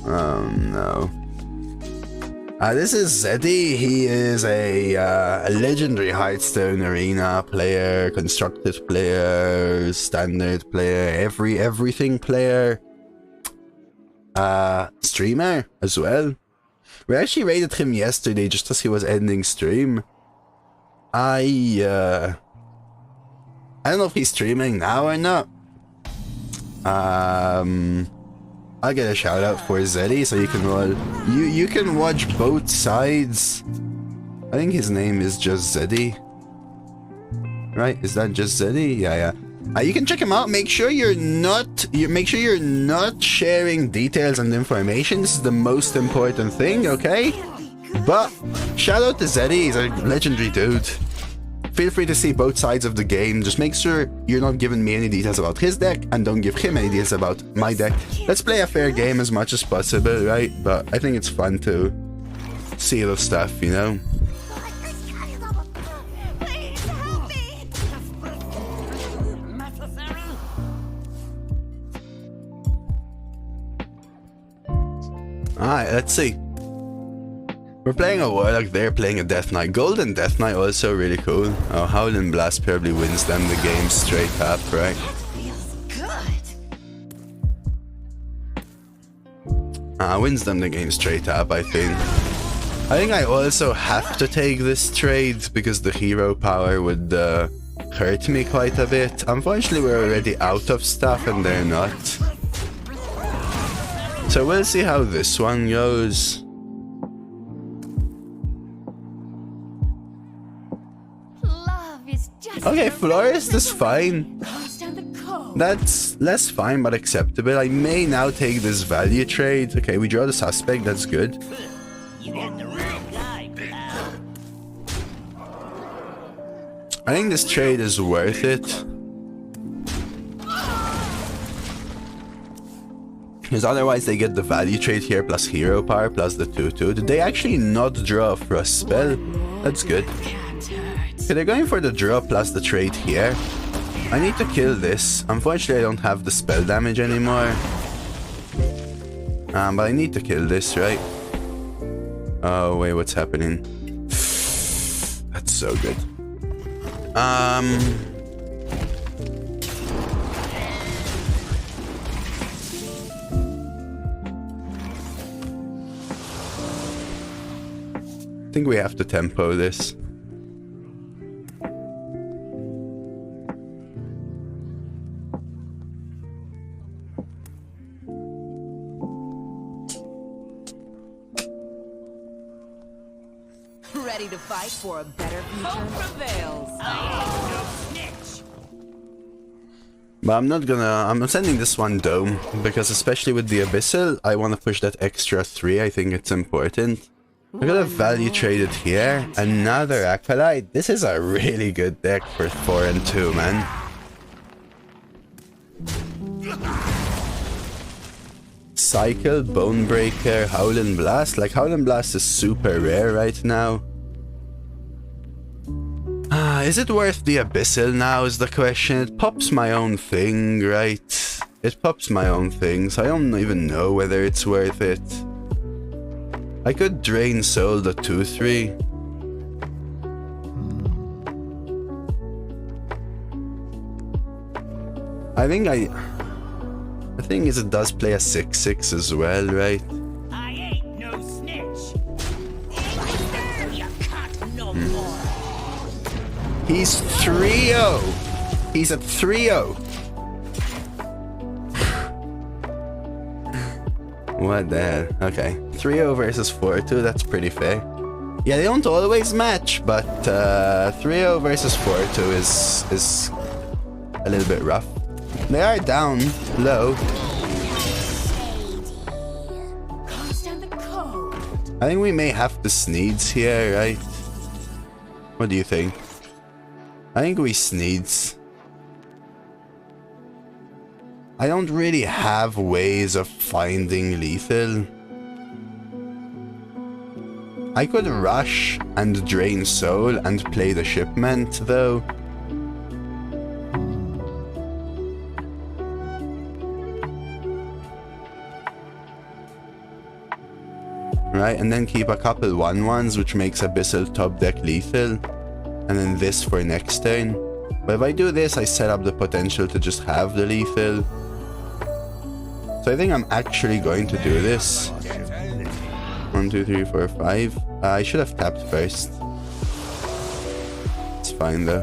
Oh no. This is Zeddy. He is a legendary Hearthstone arena player, constructed player, standard player, everything player. Streamer as well. We actually raided him yesterday just as he was ending stream. I don't know if he's streaming now or not. I'll get a shout out for Zeddy so you can you can watch both sides. I think his name is just Zeddy. Right? Is that just Zeddy? Yeah. You can check him out. Make sure you're not sharing details and information. This is the most important thing, okay? But shout out to Zeddy. He's a legendary dude. Feel free to see both sides of the game. Just make sure you're not giving me any details about his deck and don't give him any details about my deck. Let's play a fair game as much as possible, right? But I think it's fun to see the stuff, you know? Please help me. Alright, let's see. We're playing a Warlock, they're playing a Death Knight. Golden Death Knight also really cool. Oh, Howling Blast probably wins them the game straight up, right? Feels good. Wins them the game straight up, I think. I think I also have to take this trade because the hero power would hurt me quite a bit. Unfortunately, we're already out of stuff and they're not. So we'll see how this one goes. Okay, Florist is fine. That's less fine but acceptable. I may now take this value trade. Okay, we draw the suspect, that's good. You got the real guy, pal. I think this trade is worth it. Because otherwise they get the value trade here plus hero power plus the 2/2. Did they actually not draw a Frost spell? That's good. Okay, they're going for the draw plus the trade here. I need to kill this. Unfortunately, I don't have the spell damage anymore. But I need to kill this, right? Oh, wait, what's happening? That's so good. I think we have to tempo this. Ready to fight for a better future? Hope prevails. But I'm sending this one Dome, because especially with the Abyssal, I want to push that extra 3, I think it's important. I got a value traded here, another Acolyte. This is a really good deck for 4 and 2, man. Cycle, Bonebreaker, Howling Blast. Like, Howling Blast is super rare right now. Is it worth the Abyssal now is the question. It pops my own thing, right? It pops my own thing, so I don't even know whether it's worth it. I could Drain Soul the 2-3. The thing is, it does play a 6-6 as well, right? I ain't no snitch. You can't no more. He's 3-0. He's at 3-0. What the hell? Okay. 3-0 versus 4-2, that's pretty fair. Yeah, they don't always match, but 3-0 versus 4-2 is a little bit rough. They are down low. I think we may have to Sneeds here, right? What do you think? I think we Sneeds. I don't really have ways of finding lethal. I could rush and Drain Soul and play the Shipment, though. Right, and then keep a couple 1/1s, which makes Abyssal top deck lethal. And then this for next turn. But if I do this, I set up the potential to just have the lethal. So I think I'm actually going to do this. 1, 2, 3, 4, 5. I should have tapped first. It's fine though.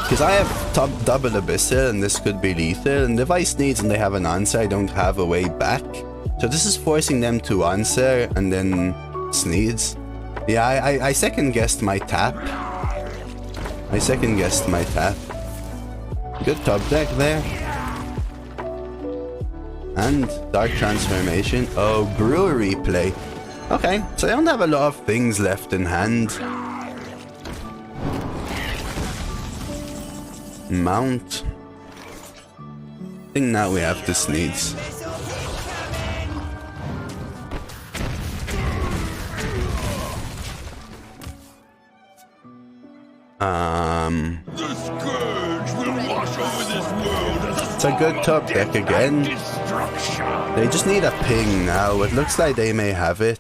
Because I have top double Abyssal and this could be lethal. And if I Sneeds and they have an answer, I don't have a way back. So this is forcing them to answer and then Sneeds. Yeah, I second guessed my tap. Good top deck there. And Dark Transformation. Oh, Brewery play. Okay, so I don't have a lot of things left in hand. Mount. I think now we have to Sneeds. The scourge will wash over this world as It's a good top deck again. destruction. They just need a ping now. It looks like they may have it.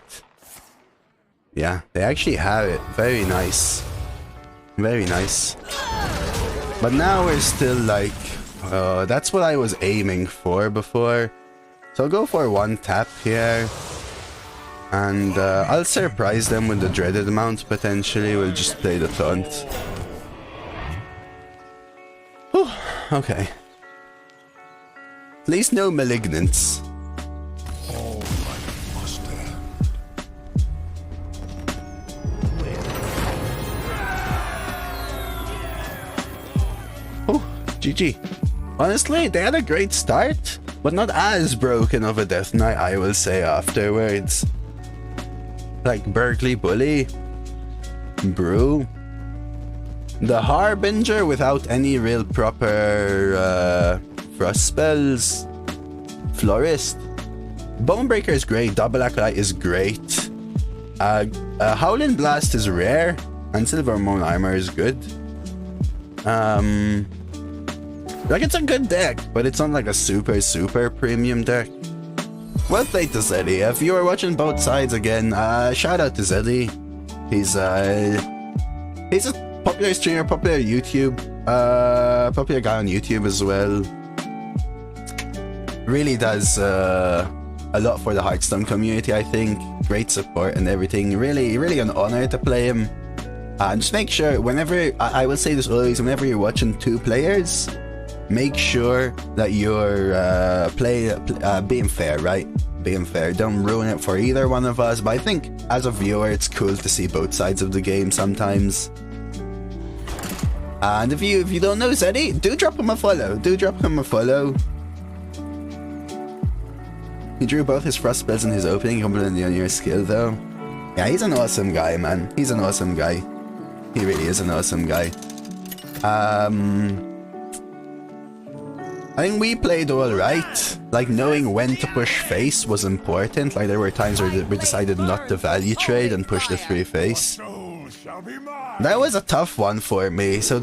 Yeah, they actually have it. Very nice. Very nice. But now we're still like... that's what I was aiming for before. So I'll go for 1 tap here. And I'll surprise them with the dreaded mount potentially. We'll just play the taunt. Whew, okay. At least no malignants. All right, master. Oh, GG. Honestly, they had a great start, but not as broken of a Death Knight, I will say afterwards. Like Berkeley Bully, Brew, the Harbinger without any real proper Frost spells, Florist, Bonebreaker is great, Double Acolyte is great, Howling Blast is rare, and Silvermoon Armor is good. Like, it's a good deck, but it's not like a super premium deck. Well played to Zeddy. If you are watching both sides again, shout out to Zeddy. He's a popular streamer, popular guy on YouTube as well. Really does a lot for the Hearthstone community, I think. Great support and everything. Really an honor to play him. Just make sure, whenever, I will say this always, whenever you're watching 2 players, make sure that you're being fair, right? being fair, don't ruin it for either one of us, but I think as a viewer it's cool to see both sides of the game sometimes. And if you don't know Zeddy, do drop him a follow. He drew both his frost spells in his opening, complementing on your skill though. Yeah, he's an awesome guy, man. He's an awesome guy. He really is an awesome guy. I think we played alright. Like, knowing when to push face was important. Like, there were times where we decided not to value trade and push the 3 face. That was a tough one for me. So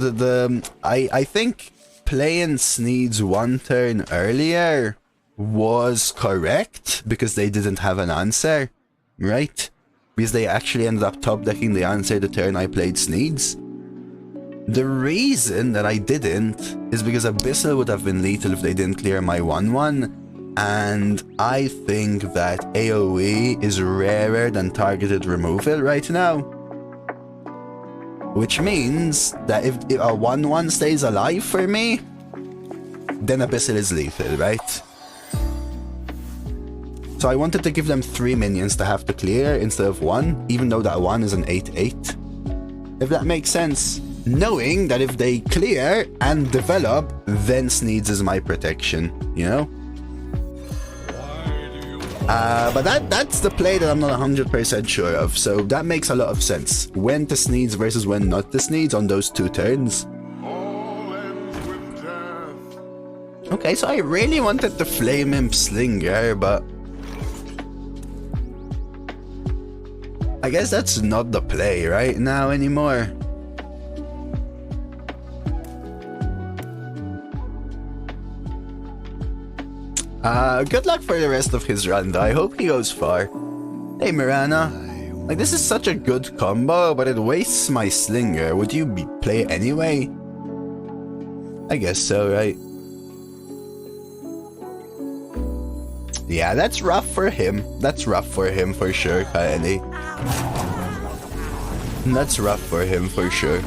I think playing Sneed's 1 turn earlier was correct because they didn't have an answer, right? Because they actually ended up top decking the answer the turn I played Sneed's. The reason that I didn't is because Abyssal would have been lethal if they didn't clear my 1/1, and I think that AoE is rarer than targeted removal right now. Which means that if a 1/1 stays alive for me, then Abyssal is lethal, right? So I wanted to give them 3 minions to have to clear instead of 1, even though that 1 is an 8/8. If that makes sense. Knowing that if they clear and develop, then Sneed's is my protection, you know? But that's the play that I'm not 100% sure of, so that makes a lot of sense. When to Sneed's versus when not to Sneed's on those 2 turns. Okay, so I really wanted to Flame Imp Slinger, but I guess that's not the play right now anymore. Good luck for the rest of his run though. I hope he goes far. Hey Mirana. Like, this is such a good combo, but it wastes my Slinger. Would you play it anyway? I guess so, right? Yeah, that's rough for him. That's rough for him for sure, Kylie. That's rough for him for sure.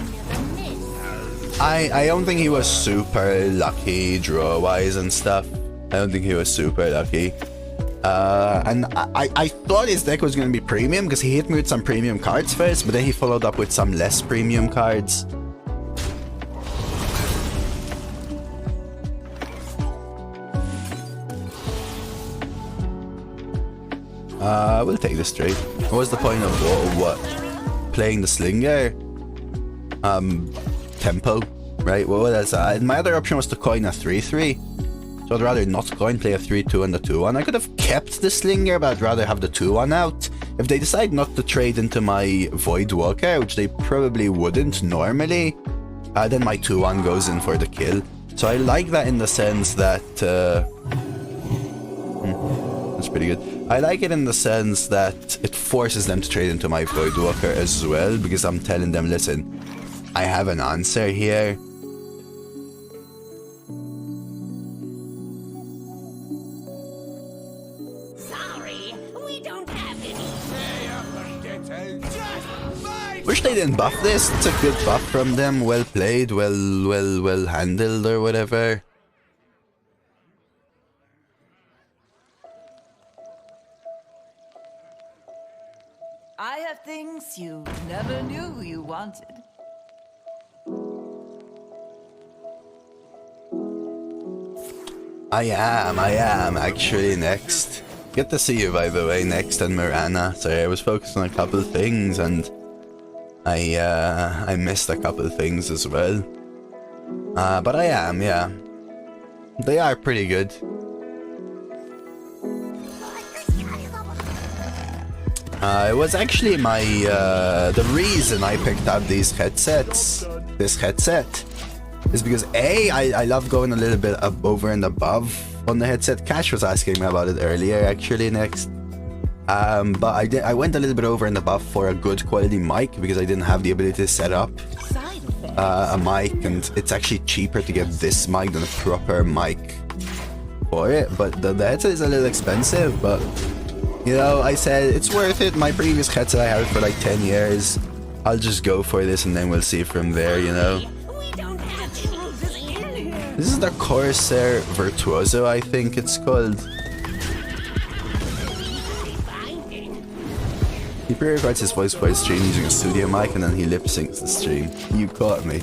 I don't think he was super lucky draw-wise and stuff. I don't think he was super lucky. And I thought his deck was going to be premium because he hit me with some premium cards first, but then he followed up with some less premium cards. We'll take this trade. What was the point of what? Playing the Slinger? Tempo, right? What else? My other option was to coin a 3/3. So I'd rather not coin, play a 3/2 and a 2/1. I could have kept the Slinger, but I'd rather have the 2/1 out. If they decide not to trade into my Void Walker, which they probably wouldn't normally, then my 2/1 goes in for the kill. So I like that in the sense that... that's pretty good. I like it in the sense that it forces them to trade into my Void Walker as well, because I'm telling them, listen, I have an answer here. Wish they didn't buff this. It's a good buff from them. Well played, well handled or whatever. I have things you never knew you wanted. I am actually next. Good to see you, by the way, next, and Mirana. Sorry, I was focused on a couple of things and I missed a couple of things as well. But I am, yeah. They are pretty good. It was actually my the reason I picked up this headset, is because I love going a little bit over and above on the headset. Cash was asking me about it earlier, actually, next. But I went a little bit over and above for a good quality mic because I didn't have the ability to set up a mic, and it's actually cheaper to get this mic than a proper mic for it. But the headset is a little expensive, but you know, I said it's worth it. My previous headset I had it for like 10 years. I'll just go for this and then we'll see from there, you know. This is the Corsair Virtuoso, I think it's called. He pre-records his voice for his stream using a studio mic and then he lip syncs the stream. You caught me.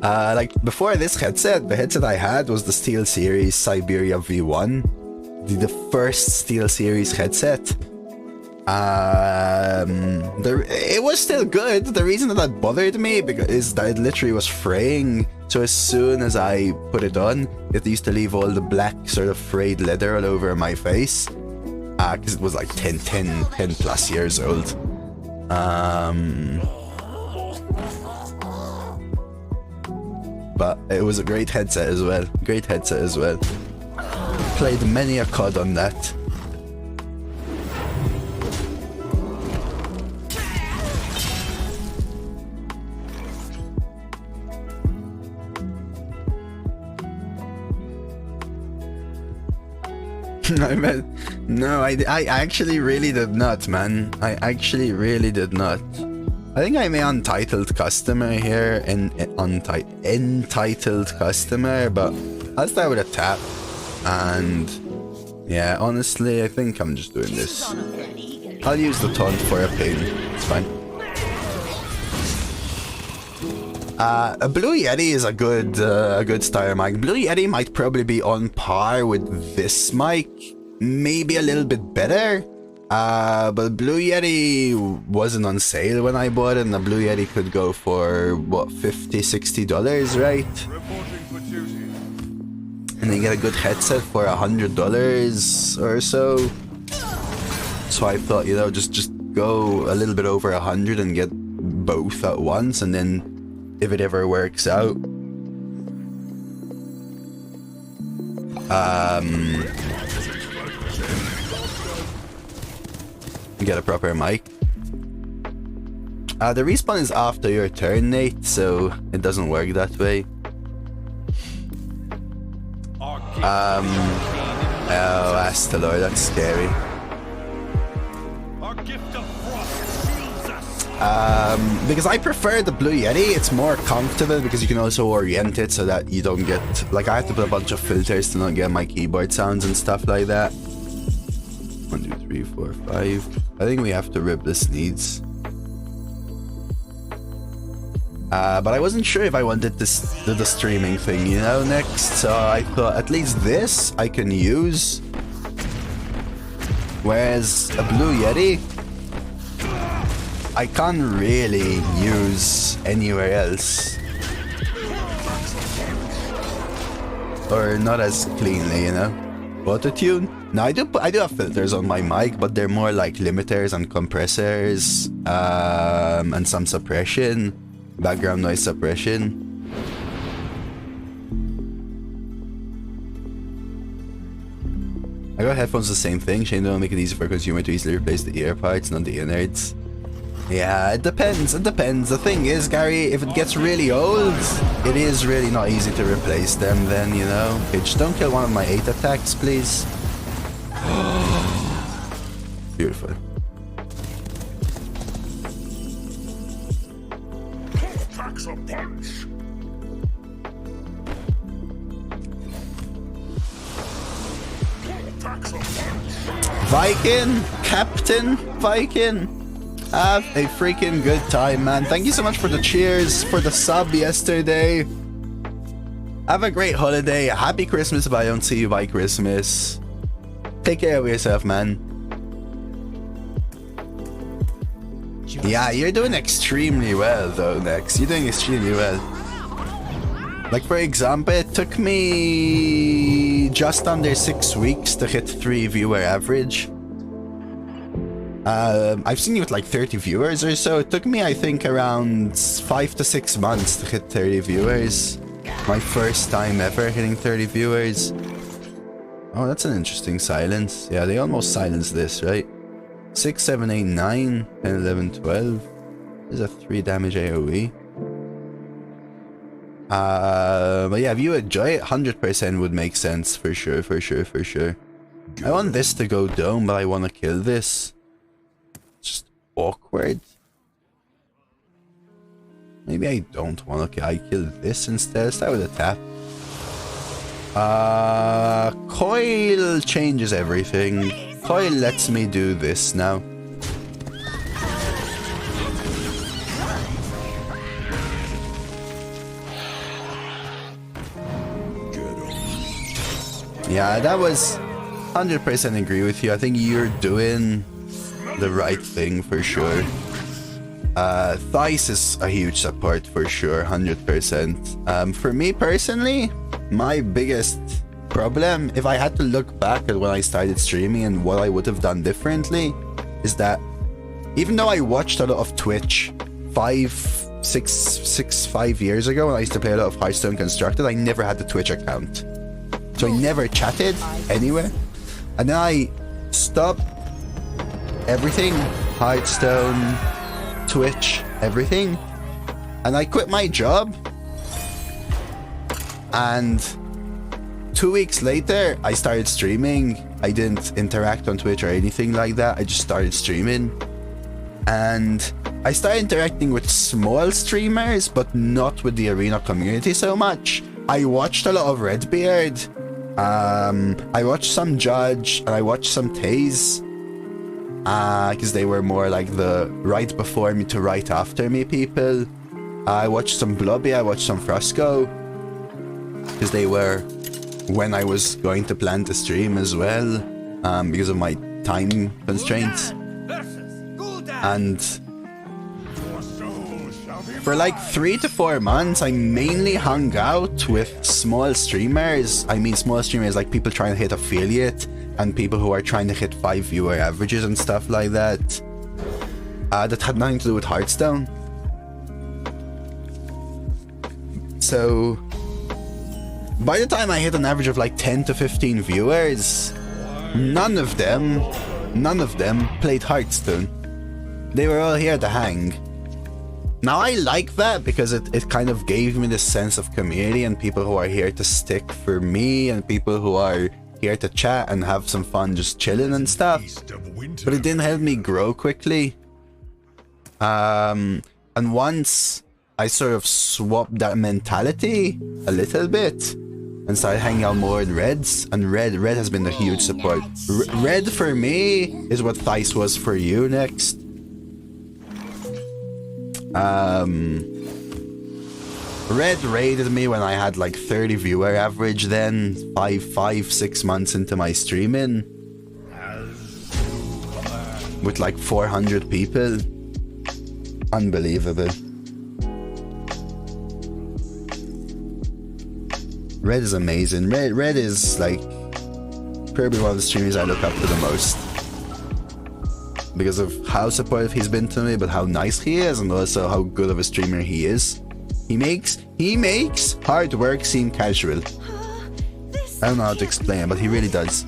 Like before this headset, the headset I had was the SteelSeries Siberia V1, the first SteelSeries headset. It was still good. The reason that bothered me is that it literally was fraying. So as soon as I put it on, it used to leave all the black sort of frayed leather all over my face. Because it was like 10 plus years old. But it was a great headset as well. Played many a COD on that. No, I actually really did not, man. I actually really did not. I think I'm an untitled customer here, entitled customer, but I'll start with a tap. And yeah, honestly, I think I'm just doing this. I'll use the taunt for a ping. It's fine. A Blue Yeti is a good starter mic. Blue Yeti might probably be on par with this mic, maybe a little bit better. But Blue Yeti wasn't on sale when I bought it, and the Blue Yeti could go for what, $50-$60, right? And then you get a good headset for $100 or so. So I thought, you know, just go a little bit over 100 and get both at once, and then if it ever works out, get a proper mic. The respawn is after your turn, Nate, so it doesn't work that way. Oh, Astalor, that's scary. Because I prefer the Blue Yeti. It's more comfortable because you can also orient it so that you don't get, like, I have to put a bunch of filters to not get my keyboard sounds and stuff like that. 1, 2, 3, 4, 5. I think we have to rip the Sneeds. But I wasn't sure if I wanted to do the streaming thing, you know, next. So I thought at least this I can use. Whereas a Blue Yeti, I can't really use anywhere else. Or not as cleanly, you know. Autotune? No, I do have filters on my mic, but they're more like limiters and compressors, and some suppression, background noise suppression. I got headphones, the same thing. Shane, don't make it easy for a consumer to easily replace the ear parts, not the innards. Yeah, it depends. The thing is, Gary, if it gets really old, it is really not easy to replace them then, you know. Okay, just don't kill one of my 8 attacks, please. Beautiful. Packs a punch. Packs a punch. Viking, Captain Viking. Have a freaking good time, man. Thank you so much for the cheers, for the sub yesterday. Have a great holiday. Happy Christmas if I don't see you by Christmas. Take care of yourself, man. Yeah, you're doing extremely well, though, Nex. You're doing extremely well. Like, for example, it took me just under 6 weeks to hit 3 viewer average. I've seen you with like 30 viewers or so. It took me, I think, around 5 to 6 months to hit 30 viewers. My first time ever hitting 30 viewers. Oh, that's an interesting silence. Yeah, they almost silenced this, right? 6, 7, 8, 9, 10, 11, 12. There's a 3 damage AoE. But yeah, if you enjoy it, 100% would make sense, for sure. I want this to go down, but I want to kill this. Just awkward. Maybe I don't want to. I kill this instead. Start with a tap. Coil changes everything. coil lets me do this now. Yeah, that was 100% agree with you. I think you're doing the right thing for sure. Thais is a huge support for sure, 100%. For me personally, my biggest problem, if I had to look back at when I started streaming and what I would have done differently, is that even though I watched a lot of Twitch 5 years ago when I used to play a lot of Hearthstone Constructed, I never had the Twitch account. So I never chatted anywhere. And then I stopped everything, Hearthstone, Twitch, everything. And I quit my job. And 2 weeks later, I started streaming. I didn't interact on Twitch or anything like that. I just started streaming. And I started interacting with small streamers, but not with the arena community so much. I watched a lot of Redbeard. I watched some Judge, and I watched some Taze. Because they were more like the right before me to right after me people. I watched some Blobby, I watched some Frosco. Because they were when I was going to plan to stream as well. Because of my time constraints. And for like 3 to 4 months, I mainly hung out with small streamers. I mean small streamers like people trying to hit affiliate and people who are trying to hit 5 viewer averages and stuff like that. That had nothing to do with Hearthstone. So by the time I hit an average of like 10 to 15 viewers, none of them played Hearthstone. They were all here to hang. Now I like that because it kind of gave me this sense of community and people who are here to stick for me and people who are here to chat and have some fun just chilling and stuff. But it didn't help me grow quickly. And once I sort of swapped that mentality a little bit and started hanging out more with Reds, and Red has been a huge support. Red for me is what Thais was for you next. Red raided me when I had like 30 viewer average then, 6 months into my streaming. With like 400 people. Unbelievable. Red is amazing. Red is like probably one of the streamers I look up to the most. Because of how supportive he's been to me, but how nice he is, and also how good of a streamer he is. He makes hard work seem casual. I don't know how to explain it, but he really does.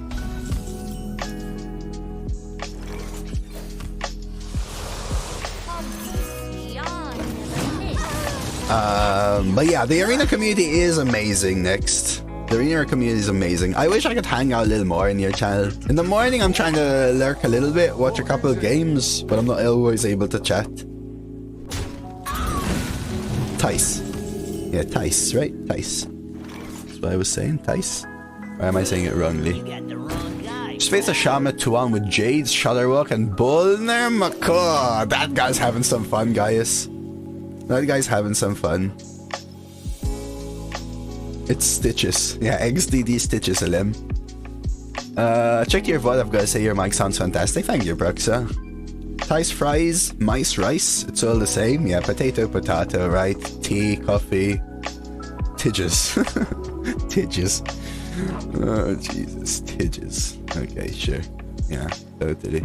But yeah, the arena community is amazing next. The arena community is amazing. I wish I could hang out a little more in your channel. In the morning, I'm trying to lurk a little bit, watch a couple of games, but I'm not always able to chat. Thais. Yeah, Thais, right? Thais. That's what I was saying, Thais. Or am I saying it wrongly? Just face a Shaman 2-1 with Jades, Shudderwalk, and Bolner Macaw. That guy's having some fun, guys. That guy's having some fun. It's Stitches. Yeah, XDD Stitches, LM. Check your VOD, I've got to say your mic sounds fantastic. Thank you, Bruxa. Thais fries, mice rice, it's all the same. Yeah, potato, right? Tea, coffee. Tidges. Tidges. Oh, Jesus. Tidges. Okay, sure. Yeah, totally.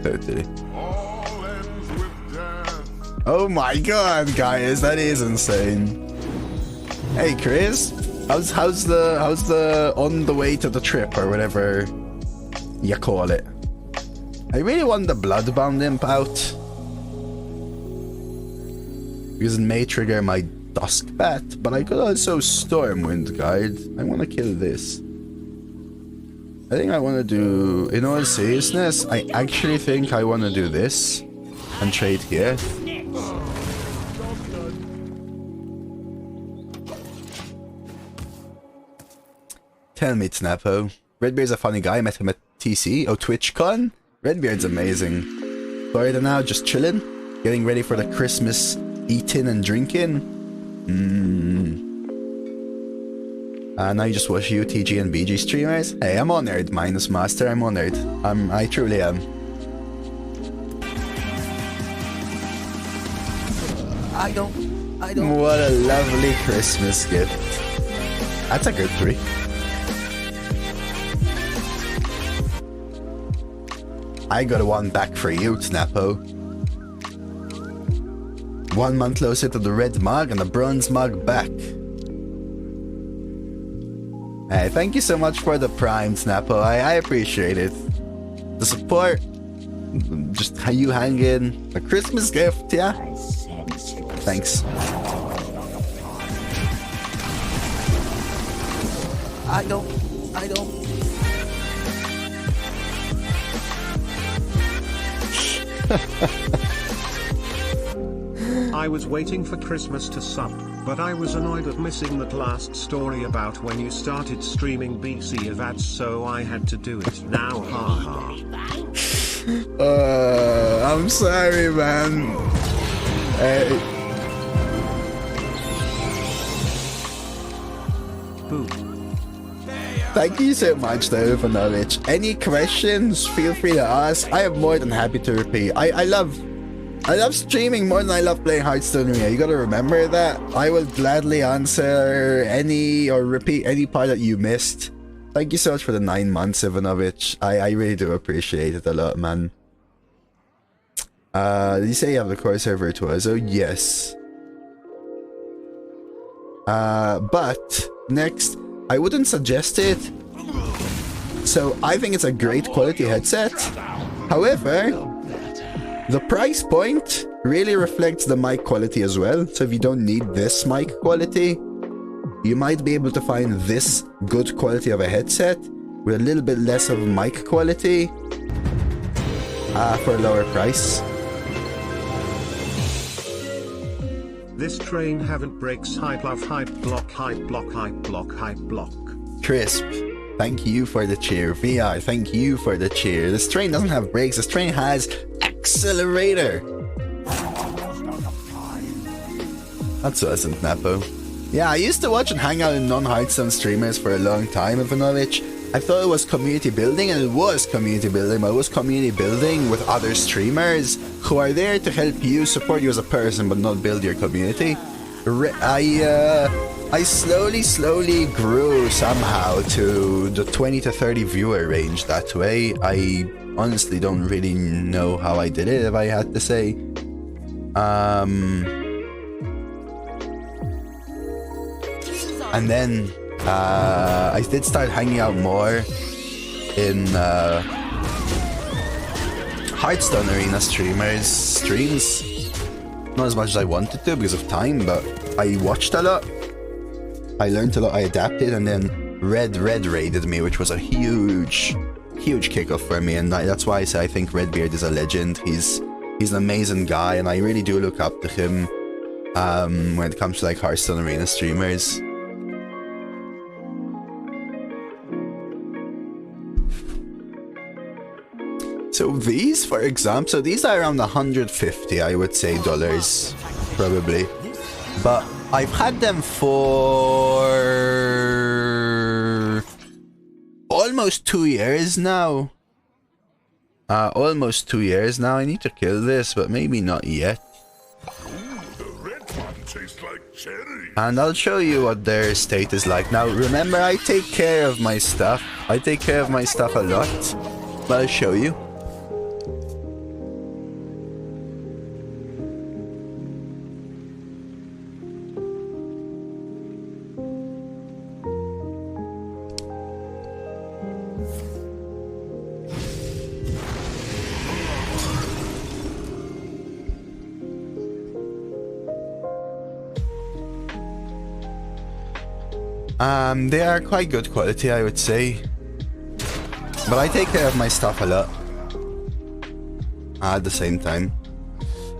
Totally. Oh my god, guys, that is insane. Hey, Chris, how's the on the way to the trip or whatever you call it? I really want the Bloodbound imp out because it may trigger my Dusk Bat, but I could also Stormwind Guide. I want to kill this. I think I want to do, in all seriousness, I actually think I want to do this and trade here. Tell me, Snapo. Redbeard's a funny guy. I met him at TC. Oh, TwitchCon? Redbeard's amazing. Florida now, just chilling. Getting ready for the Christmas eating and drinking. Now you just watch UTG and BG streamers. Hey, I'm honored, Minus Master. I'm honored. I truly am. I don't. What a lovely Christmas gift. That's a good 3. I got one back for you, Snapo. 1 month closer to the red mug and the bronze mug back. Hey, thank you so much for the prime, Snapo. I appreciate it. The support. Just how you hang in. A Christmas gift, yeah? Thanks. I don't. I was waiting for Christmas to sub, but I was annoyed at missing that last story about when you started streaming BC of ads, so I had to do it now, haha. I'm sorry, man. Boom. Thank you so much, though, Vanovich. Any questions, feel free to ask. I am more than happy to repeat. I love streaming more than I love playing Hearthstone. You gotta remember that. I will gladly answer any or repeat any part that you missed. Thank you so much for the 9 months, Ivanovich. I really do appreciate it a lot, man. Did you say you have the Corsair Virtuoso? Yes. But next, I wouldn't suggest it. So I think it's a great quality headset. However, the price point really reflects the mic quality as well. So if you don't need this mic quality, you might be able to find this good quality of a headset with a little bit less of mic quality for a lower price. This train haven't brakes. Hype love, hype block, hype block, hype block, hype block. Crisp, thank you for the cheer. VR, thank you for the cheer. This train doesn't have brakes. This train has accelerator. That's awesome, Napo. Yeah, I used to watch and hang out in non-Hearthstone streamers for a long time, Ivanovich. I thought it was community building, and it was community building, but it was community building with other streamers who are there to help you, support you as a person, but not build your community. I slowly grew somehow to the 20 to 30 viewer range that way. I honestly don't really know how I did it, if I had to say. And then I did start hanging out more in Hearthstone Arena streams. Not as much as I wanted to because of time, but I watched a lot. I learned a lot, I adapted, and then Red raided me, which was a huge kickoff for me, and that's why I say I think Redbeard is a legend. He's an amazing guy, and I really do look up to him when it comes to like Hearthstone Arena streamers. So these, for example, these are around 150, I would say, dollars, probably. But I've had them for almost 2 years now. Almost 2 years now. I need to kill this, but maybe not yet. The red one tastes like cherry. And I'll show you what their state is like. Now, remember, I take care of my stuff. I take care of my stuff a lot. But I'll show you. They are quite good quality, I would say. But I take care of my stuff a lot. At the same time.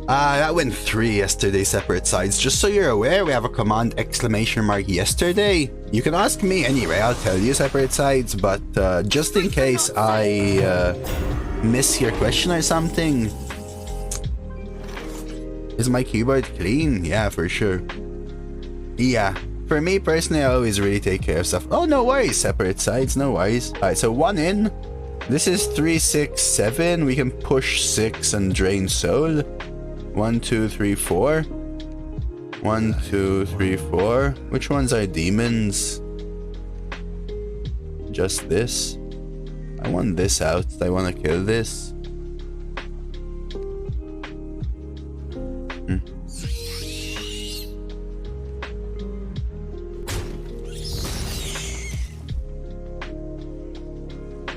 That went 3 yesterday, separate sides. Just so you're aware, we have a command exclamation mark yesterday. You can ask me anyway, I'll tell you separate sides, but just in case I miss your question or something. Is my keyboard clean? Yeah, for sure. Yeah, for me personally, I always really take care of stuff. Oh, no worries, separate sides, no worries. Alright, so 1 in. This is 3, 6, 7. We can push 6 and drain soul. 1, 2, 3, 4. 1, 2, 3, 4. Which ones are demons? Just this. I want this out. I want to kill this.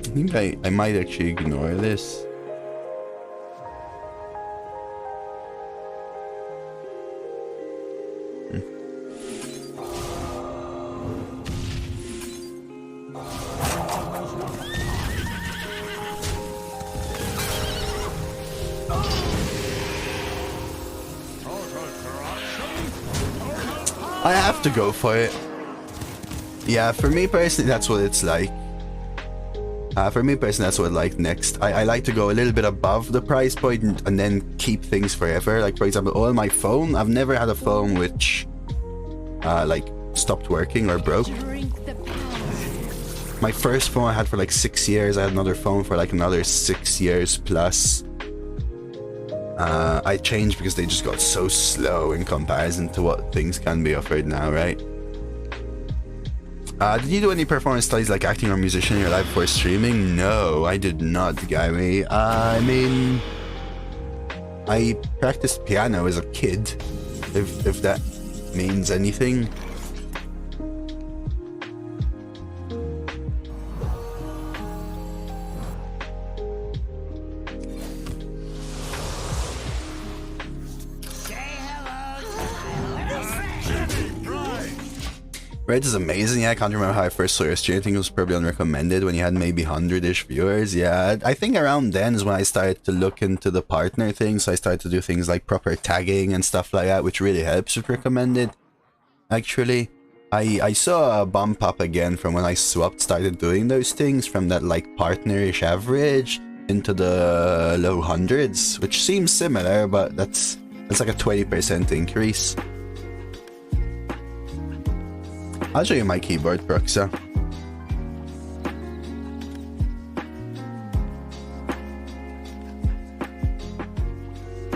I think I might actually ignore this. I have to go for it. Yeah, for me personally, that's what it's like. For me personally, that's what I like next. I like to go a little bit above the price point and then keep things forever. Like, for example, all my phone, I've never had a phone which, like, stopped working or broke. My first phone I had for like 6 years. I had another phone for like another 6 years plus. I changed because they just got so slow in comparison to what things can be offered now, right? Did you do any performance studies like acting or musician in your life before streaming? No, I did not, Gary. I mean, I practiced piano as a kid, if that means anything. Red is amazing. Yeah, I can't remember how I first saw your stream. I think it was probably unrecommended when you had maybe 100-ish viewers. Yeah, I think around then is when I started to look into the partner thing. So I started to do things like proper tagging and stuff like that, which really helps with recommended. Actually, I saw a bump up again from when I started doing those things from that like partnerish average into the low hundreds, which seems similar, but that's like a 20% increase. I'll show you my keyboard, Proxa.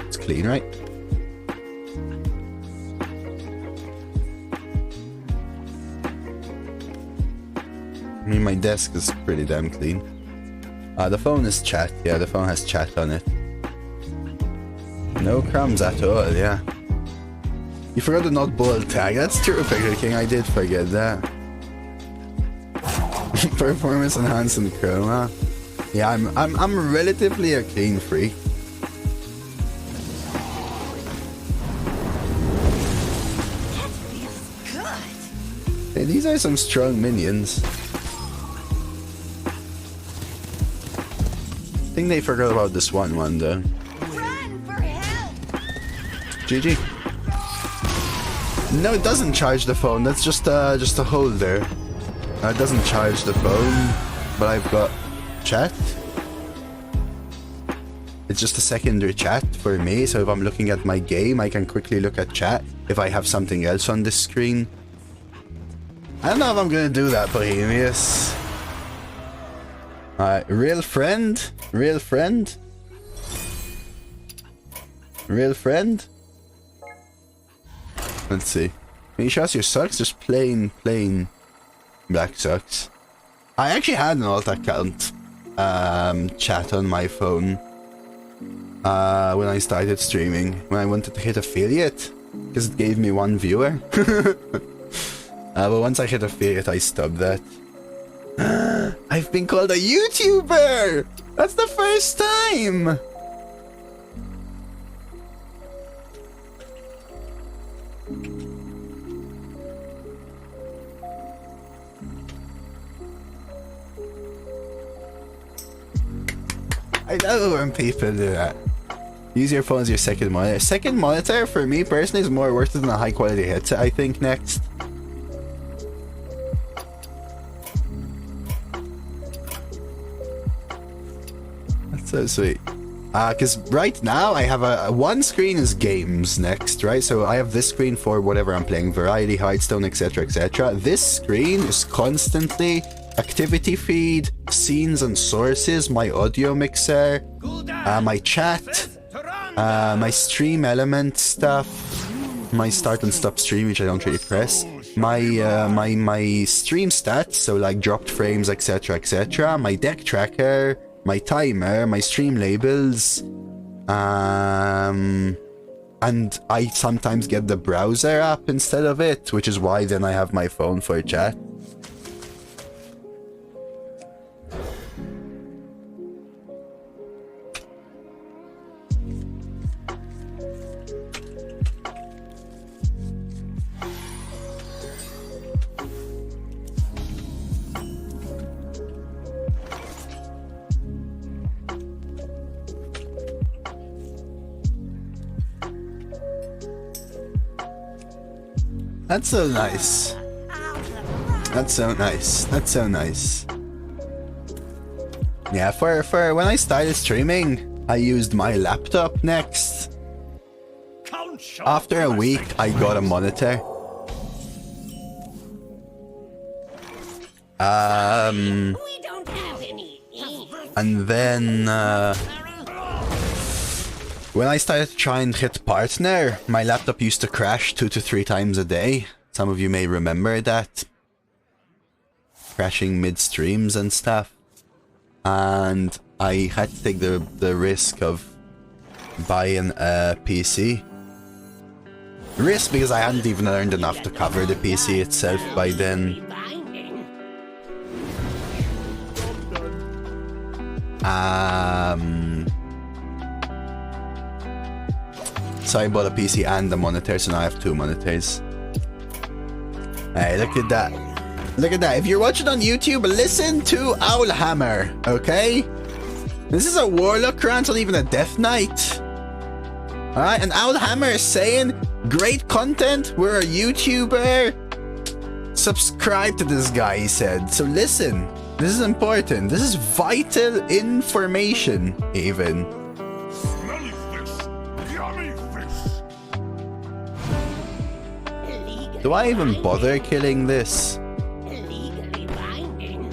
It's clean, right? I mean, my desk is pretty damn clean. The phone is chat. Yeah, the phone has chat on it. No crumbs at all, yeah. You forgot the not ball tag. That's true, Picture King. I did forget that. Performance enhanced in chroma. Yeah, I'm relatively a clean freak. That feels good. Hey, these are some strong minions. I think they forgot about this one though. Run for help. GG. No, it doesn't charge the phone. That's just a holder. It doesn't charge the phone, but I've got chat. It's just a secondary chat for me, so if I'm looking at my game, I can quickly look at chat if I have something else on the screen. I don't know if I'm gonna do that, Bohemius. Alright, real friend? Real friend? Real friend? Let's see. Can you show us your socks? Just plain black socks. I actually had an alt account chat on my phone when I started streaming, when I wanted to hit affiliate, because it gave me 1 viewer. But once I hit affiliate, I stopped that. I've been called a YouTuber! That's the first time! I love when people do that. Use your phone as your second monitor. Second monitor, for me personally, is more worth it than a high quality headset, I think, next. That's so sweet. Because right now I have one screen is games next, right? So I have this screen for whatever I'm playing, variety, hearthstone, etc, etc. This screen is constantly activity feed, scenes and sources, my audio mixer, my chat, my stream element stuff, my start and stop stream, which I don't really press, my stream stats, so like dropped frames, etc, etc, my deck tracker, my timer, my stream labels, and I sometimes get the browser app instead of it, which is why then I have my phone for chat. That's so nice. That's so nice. That's so nice. Yeah, for when I started streaming, I used my laptop next. After a week, I got a monitor. We don't have any ink. And then when I started to try and hit partner, my laptop used to crash 2 to 3 times a day. Some of you may remember that. Crashing mid-streams and stuff. And I had to take the risk of buying a PC. Risk because I hadn't even earned enough to cover the PC itself by then. So I bought a PC and a monitor, so now I have 2 monitors. Hey, look at that. Look at that. If you're watching on YouTube, listen to Owlhammer, okay? This is a Warlock rant, not even a Death Knight. Alright, and Owlhammer is saying, great content, we're a YouTuber. Subscribe to this guy, he said. So listen, this is important. This is vital information, even. Smelly fish! Yummy fish! Do I even bother killing this? Illegally binding.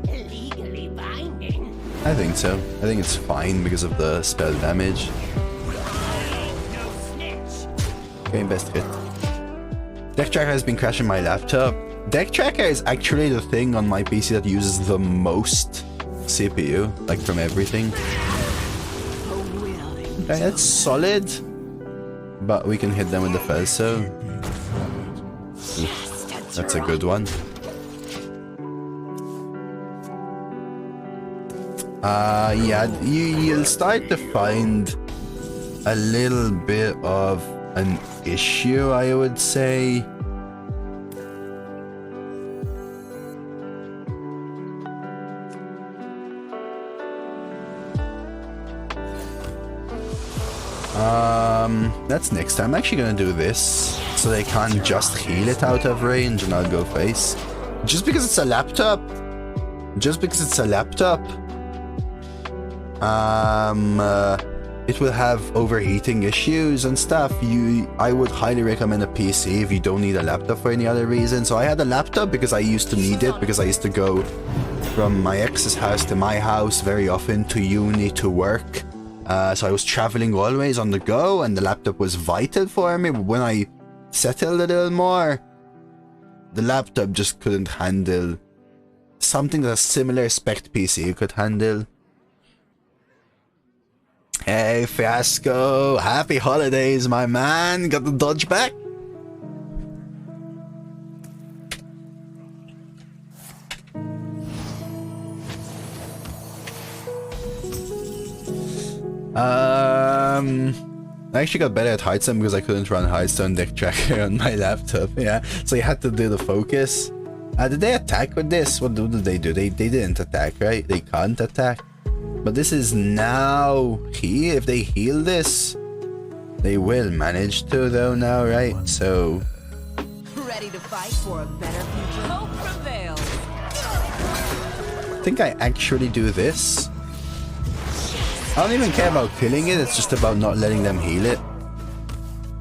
Illegally binding. I think so. I think it's fine because of the spell damage. No snitch. Okay, best hit. Deck Tracker has been crashing my laptop. Deck Tracker is actually the thing on my PC that uses the most CPU, like from everything. Okay, that's solid. But we can hit them with the Felso. That's a good one. Yeah, you'll start to find a little bit of an issue, I would say. That's next time. I'm actually gonna do this so they can't just heal it out of range and I'll go face. Just because it's a laptop. Just because it's a laptop. It will have overheating issues and stuff. I would highly recommend a PC if you don't need a laptop for any other reason. So I had a laptop because I used to need it, because I used to go from my ex's house to my house very often, to uni, to work. So I was traveling always on the go, and the laptop was vital for me. But when I settled a little more, the laptop just couldn't handle something that a similar spec PC could handle. Hey, Fiasco! Happy holidays, my man! Got the dodge back? I actually got better at Hearthstone because I couldn't run Hearthstone Deck Tracker on my laptop, yeah. So you had to do the focus. Did they attack with this? What did they do? They didn't attack, right? They can't attack. But this is now heal. If they heal this, they will manage to though now, right? So Ready to fight for a better future? Hope prevails. I think I actually do this. I don't even care about killing it, it's just about not letting them heal it.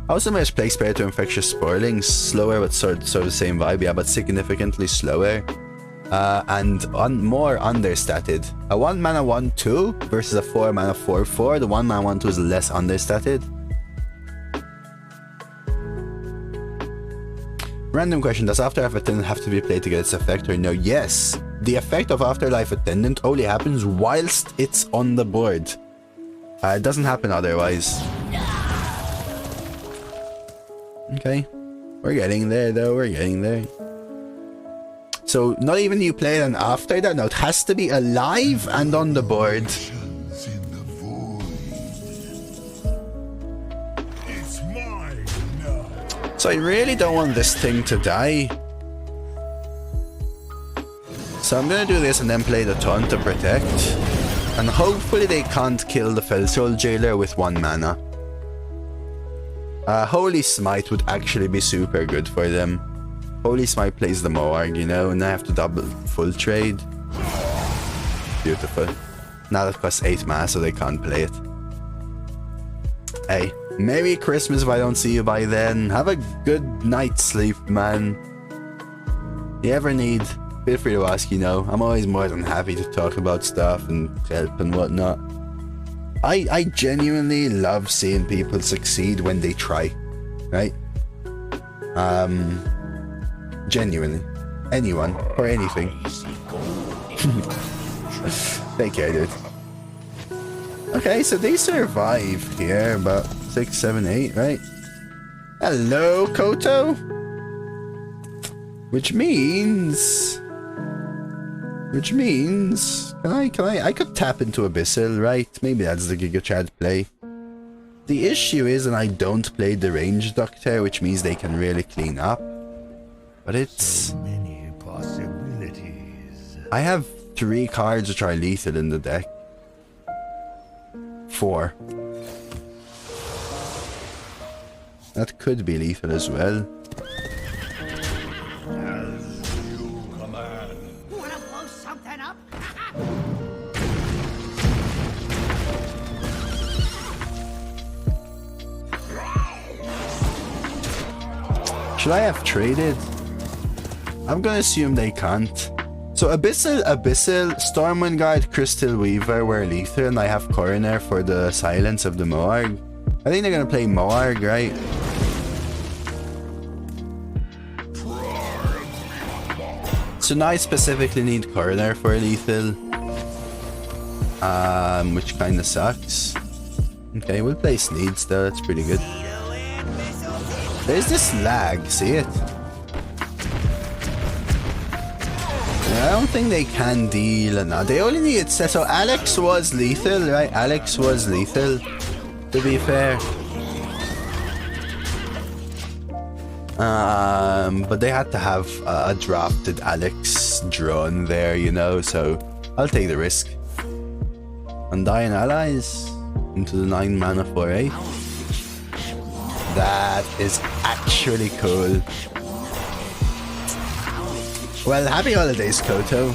I also managed Plague Sprayer to Infectious Spoilings. Slower, but sort of the same vibe, yeah, but significantly slower. And more understated. A 1 mana 1/2 versus a 4 mana 4/4. The 1 mana 1/2 is less understated. Random question, does Afterlife Attendant have to be played to get its effect or no? Yes, the effect of Afterlife Attendant only happens whilst it's on the board. It doesn't happen otherwise. Okay, we're getting there though, we're getting there. So not even you play it and after that, no, it has to be alive and on the board. In the void. It's mine now. So I really don't want this thing to die. So I'm gonna do this and then play the taunt to protect. And hopefully they can't kill the Felsoul Jailer with 1 mana. Holy Smite would actually be super good for them. Holy Smite plays the Moarg, you know, and I have to double full trade. Beautiful. Now that costs 8 mana, so they can't play it. Hey, Merry Christmas if I don't see you by then. Have a good night's sleep, man. You ever need, feel free to ask, you know. I'm always more than happy to talk about stuff and help and whatnot. I genuinely love seeing people succeed when they try, right? Genuinely. Anyone, or anything. Take care, dude. Okay, so they survive here, about 6, 7, 8, right? Hello, Koto? Which means... I could tap into Abyssal, right? Maybe that's the Giga Chad play. The issue is, and I don't play the Range Doctor, which means they can really clean up. But it's... Many possibilities. I have 3 cards which are lethal in the deck. 4. That could be lethal as well. Wanna blow something up? Should I have traded? I'm gonna assume they can't. So Abyssal, Stormwind Guard, Crystal Weaver were lethal, and I have Coroner for the silence of the Moarg. I think they're gonna play Moarg, right? So now I specifically need Coroner for lethal. Which kinda sucks. Okay, we'll play Sneeds though, that's pretty good. There's this lag, see it? I don't think they can deal enough. They only need it. So Alex was lethal, right? Alex was lethal, to be fair. But they had to have a drafted Alex drawn there, you know, so I'll take the risk. Undying Allies into the 9 mana for 8. That is actually cool. Well, happy holidays, Koto.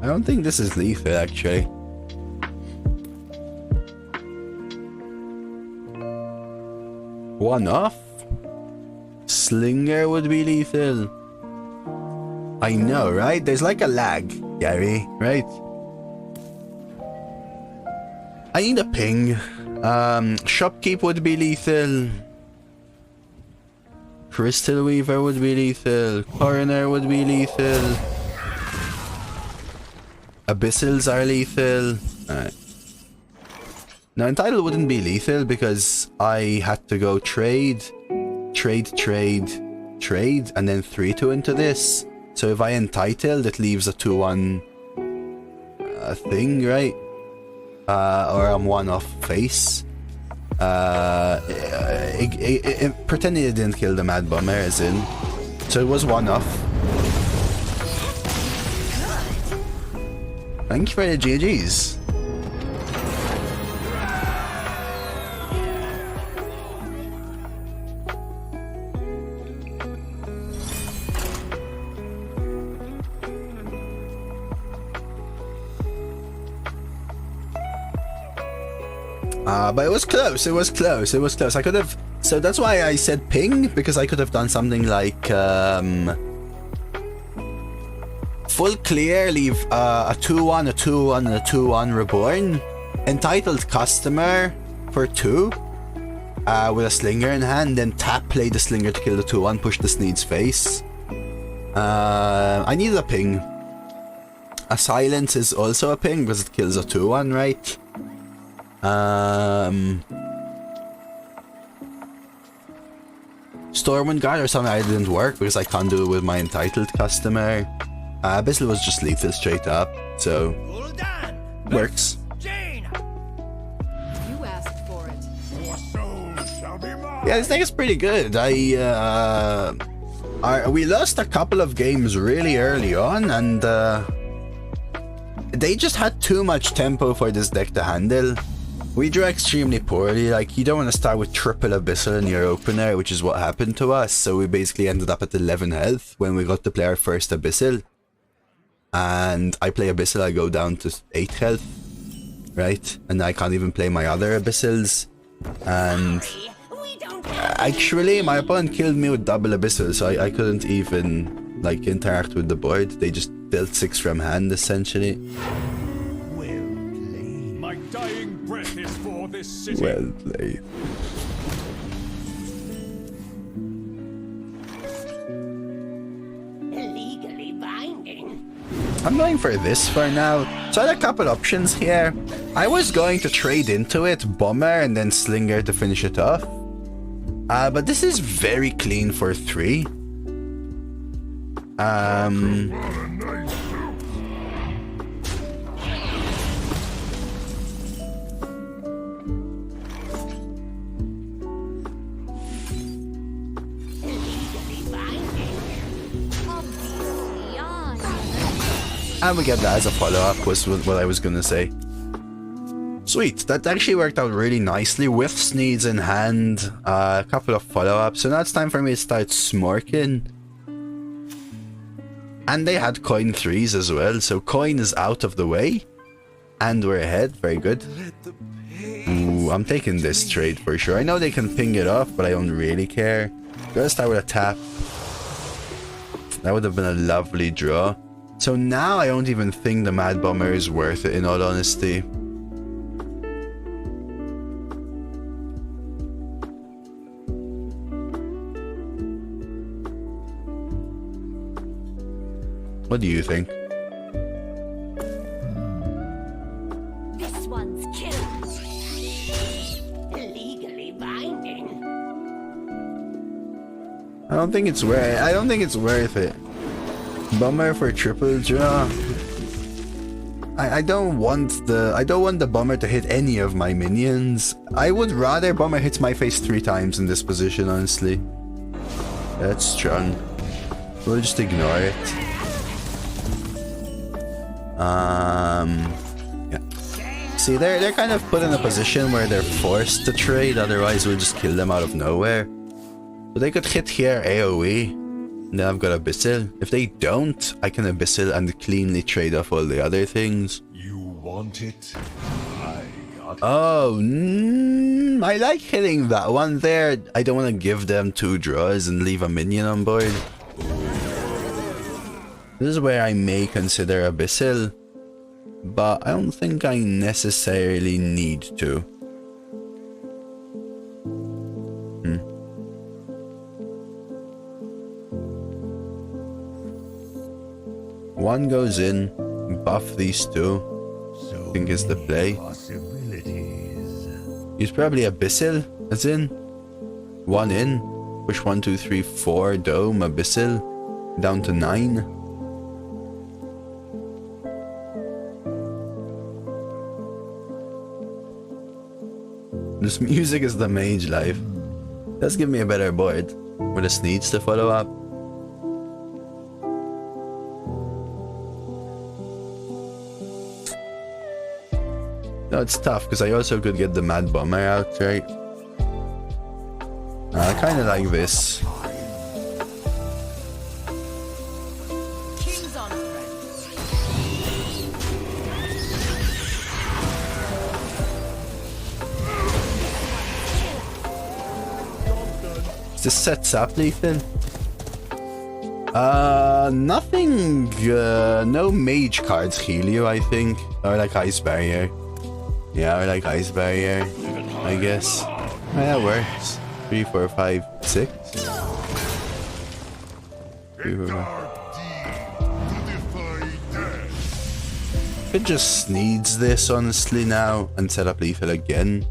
I don't think this is lethal, actually. One off? Slinger would be lethal. I know, right? There's like a lag, Gary, right? I need a ping. Shopkeep would be lethal. Crystal Weaver would be lethal. Coroner would be lethal. Abyssals are lethal. Alright. Now Entitled wouldn't be lethal because I had to go trade, and then 3-2 into this. So if I Entitled, it leaves a 2-1 thing, right? Or I'm 1 off face. Pretending it didn't kill the Mad Bomber, as in. So it was 1 off. Thank you for the GGs. But it was close, it was close, it was close. I could have... So that's why I said ping, because I could have done something like... full clear, leave a 2-1, a 2-1, and a 2-1 reborn. Entitled customer for 2. With a slinger in hand, then tap play the slinger to kill the 2-1, push the Sneed's face. I needed a ping. A silence is also a ping, because it kills a 2-1, right? Stormwind Guard or something I didn't work because I can't do it with my entitled customer. Abyssal was just lethal straight up, so works. Jane. You asked for it. Your soul shall be mine. Yeah, this thing is pretty good. We lost a couple of games really early on, and they just had too much tempo for this deck to handle. We drew extremely poorly. Like, you don't want to start with triple Abyssal in your opener, which is what happened to us. So we basically ended up at 11 health when we got to play our first Abyssal. And I play Abyssal, I go down to 8 health, right? And I can't even play my other Abyssals. And actually, my opponent killed me with double Abyssal, so I couldn't even, like, interact with the board. They just dealt 6 from hand, essentially. My dying breath is for this city. Well played. Legally binding. I'm going for this for now. So I had a couple options here. I was going to trade into it, Bomber and then Slinger to finish it off. But this is very clean for 3. And we get that as a follow-up, was what I was gonna say. Sweet, that actually worked out really nicely with Sneeds in hand, a couple of follow-ups, so now it's time for me to start smorking. And they had coin 3s as well, so coin is out of the way. And we're ahead, very good. Ooh, I'm taking this trade for sure. I know they can ping it off, but I don't really care. Gonna start with a tap. That would have been a lovely draw. So now I don't even think the Mad Bomber is worth it, in all honesty. What do you think? This one's killed. Legally binding. I don't think it's worth it. Bomber for triple draw. I don't want the bomber to hit any of my minions. I would rather bomber hits my face 3 times in this position, honestly. That's strong. We'll just ignore it. Yeah. See, they're kind of put in a position where they're forced to trade, otherwise we'll just kill them out of nowhere. But they could hit here AoE. And then I've got Abyssal. If they don't, I can Abyssal and cleanly trade off all the other things. You want it? I got it. Oh, I like hitting that one there. I don't want to give them 2 draws and leave a minion on board. This is where I may consider Abyssal, but I don't think I necessarily need to. One goes in, buff these 2. I think is the play. Use probably Abyssal, as in 1 in, push 1, 2, 3, 4, dome, Abyssal, down to 9. This music is the mage life. Let's give me a better board with a Sneeds to follow up. No, it's tough because I also could get the Mad Bomber out, right? I kind of like this. King's on friend. Is this set sap lethal? Nothing, no mage cards heal you, I think. Or like Ice Barrier. Yeah, or like Ice Barrier, I guess. Oh, that works. 3, 4, 5, 6. 3, 4, 5. Could just needs this honestly now and set up lethal again.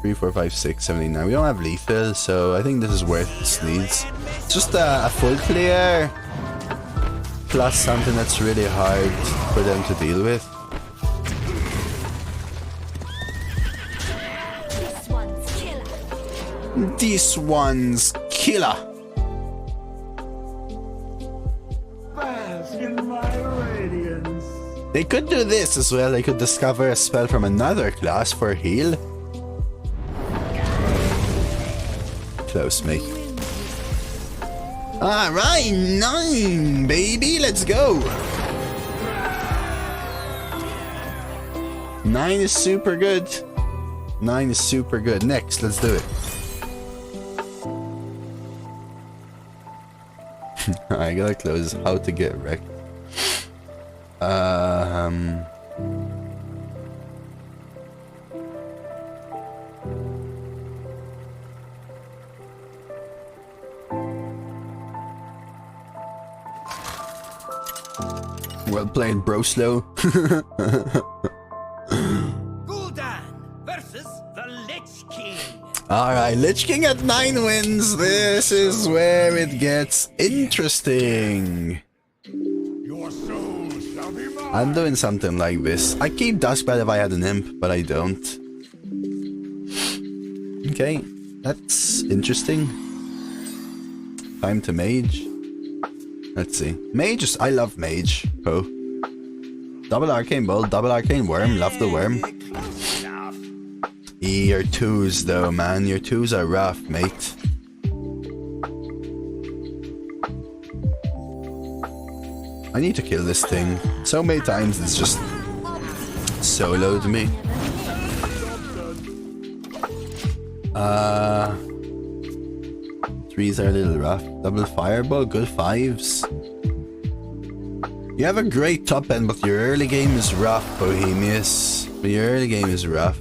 3, 4, 5, 6, 7, 8, 9. We don't have lethal, so I think this is worth sneeds. It's just a full clear plus something that's really hard for them to deal with. This one's killer. Bask in my radiance. They could do this as well. They could discover a spell from another class for heal. Close, mate. Alright, 9, baby. Let's go. 9 is super good. 9 is super good. Next, let's do it. I gotta close how to get wrecked. Well played, bro slow. Gul'dan versus the Lich King. Alright, Lich King at 9 wins. This is where it gets interesting. Your soul shall be mine. I'm doing something like this. I keep Duskbell if I had an imp, but I don't. Okay, that's interesting. Time to mage. Let's see. Mage is... I love mage. Oh. Double arcane bolt, double arcane worm. Love the worm. Your 2s though, man. Your 2s are rough, mate. I need to kill this thing. So many times it's just soloed me. 3s are a little rough. Double fireball, good 5s. You have a great top end, but your early game is rough, Bohemius. Your early game is rough.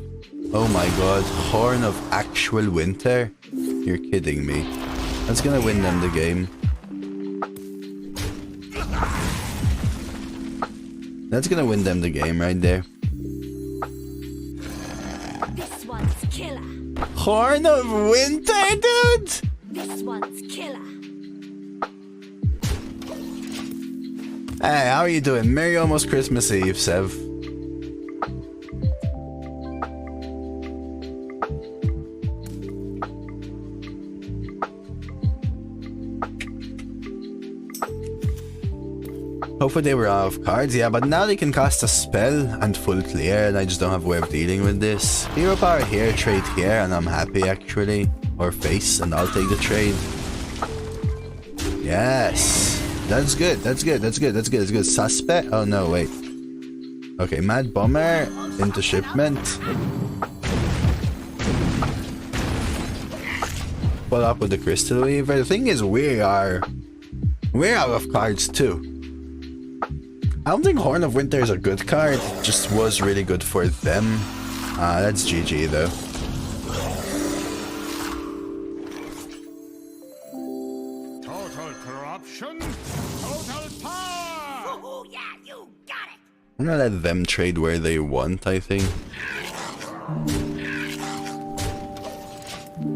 Oh my god, Horn of Actual Winter? You're kidding me. That's gonna win them the game. That's gonna win them the game right there. This one's killer. Horn of Winter, dude! This one's killer. Hey, how are you doing? Merry almost Christmas Eve, Sev. Hopefully they were out of cards, yeah, but now they can cast a spell and full clear, and I just don't have a way of dealing with this. Hero power here, trade here, and I'm happy actually. Or face, and I'll take the trade. Yes! That's good, that's good, that's good, that's good, that's good. Suspect? Oh no, wait. Okay, Mad Bomber into shipment. Follow up with the Crystal Weaver. The thing is, we're out of cards too. I don't think Horn of Winter is a good card, it just was really good for them. That's GG though. Total corruption. Total power. Oh yeah, you got it. I'm gonna let them trade where they want, I think.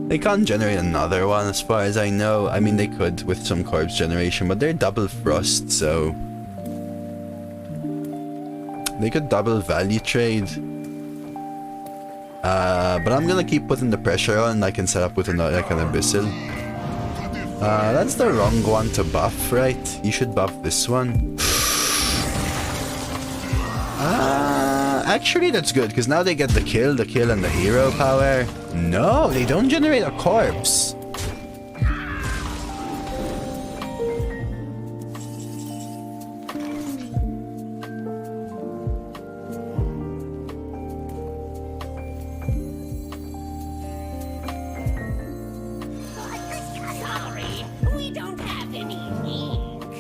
They can't generate another one as far as I know. I mean, they could with some corpse generation, but they're double frost, so... they could double value trade. But I'm gonna keep putting the pressure on. I can set up with another, like an Abyssal. That's the wrong one to buff, right? You should buff this one. Actually, that's good, because now they get the kill and the hero power. No, they don't generate a corpse. Sorry, we don't have any ink.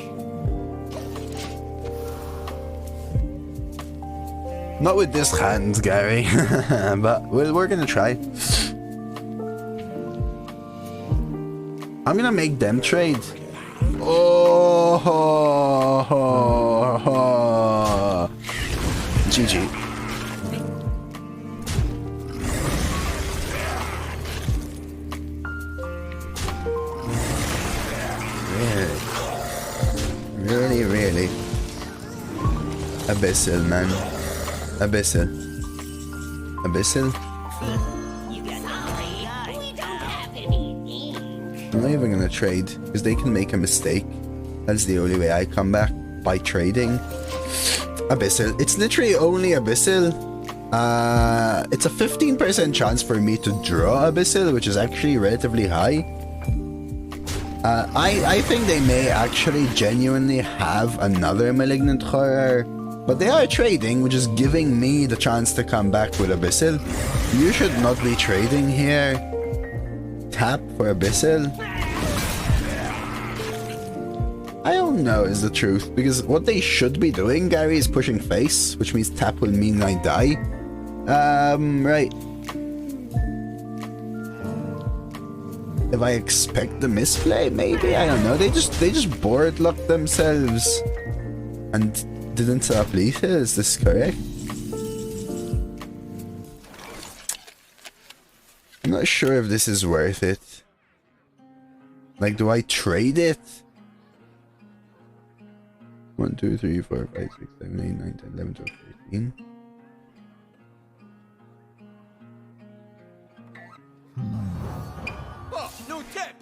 Not with this hand, Gary. But we're gonna try. I'm gonna make them trade. Oh, GG. Really. Abyssal, man. Abyssal. You get sorry, we don't have any ink. I'm not even gonna trade, because they can make a mistake. That's the only way I come back, by trading. Abyssal. It's literally only Abyssal. It's a 15% chance for me to draw Abyssal, which is actually relatively high. I think they may actually genuinely have another Malignant Horror, but they are trading, which is giving me the chance to come back with Abyssal. You should not be trading here. Tap for Abyssal. I don't know is the truth, because what they should be doing, Gary, is pushing face, which means tap will mean I die. Right. If I expect the misplay, maybe, I don't know. They just board locked themselves and didn't set up lethal. Is this correct? I'm not sure if this is worth it. Like, do I trade it? 1, 2, 3, 4, 5, 6, 7, 8, 9, 10, 11, 12, 13. Oh, new tip.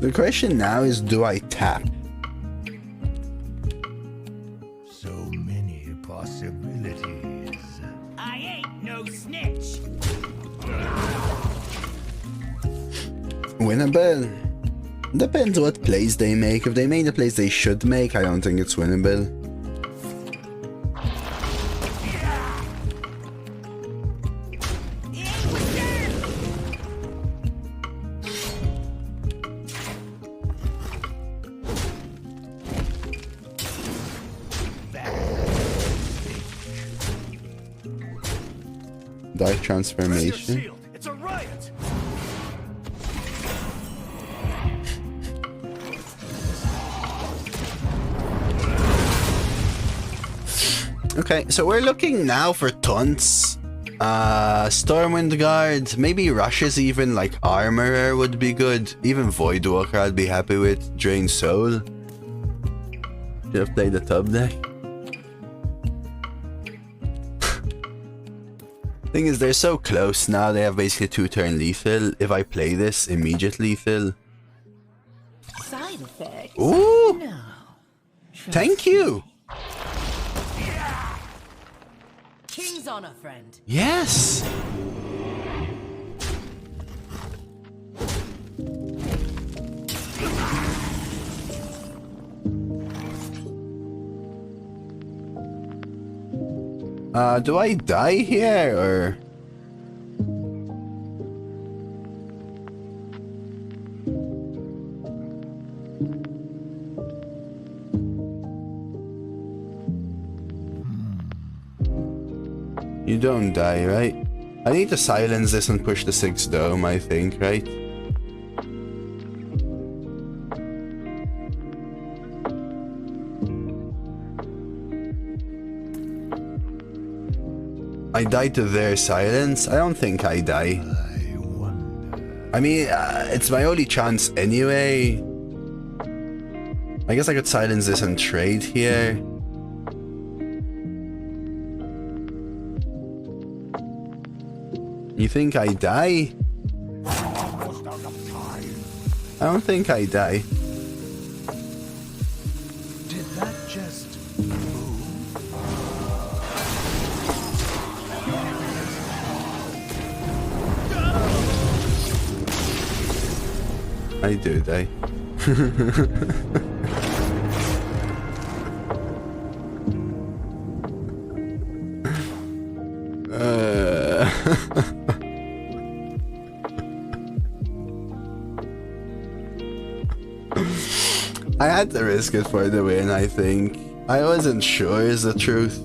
The question now is, do I tap? So many possibilities. I ain't no snitch. Winnable? Depends what plays they make. If they make the plays they should make, I don't think it's winnable. Dark transformation. Shield. It's a riot. Okay, so we're looking now for taunts. Stormwind Guard, maybe rushes even, like Armorer would be good. Even Voidwalker I'd be happy with. Drain Soul. Should have played the top deck. Thing is, they're so close now, they have basically 2-turn lethal. If I play this, immediate lethal. Side effects? Ooh! No. Thank you! King's honor, friend. Yes! Do I die here, or...? You don't die, right? I need to silence this and push the 6th dome, I think, right? I die to their silence? I don't think I die. I mean, it's my only chance anyway. I guess I could silence this and trade here. You think I die? Almost out of time. I don't think I die. Did that just move? I do die. I had to risk it for the win, I think. I wasn't sure is the truth.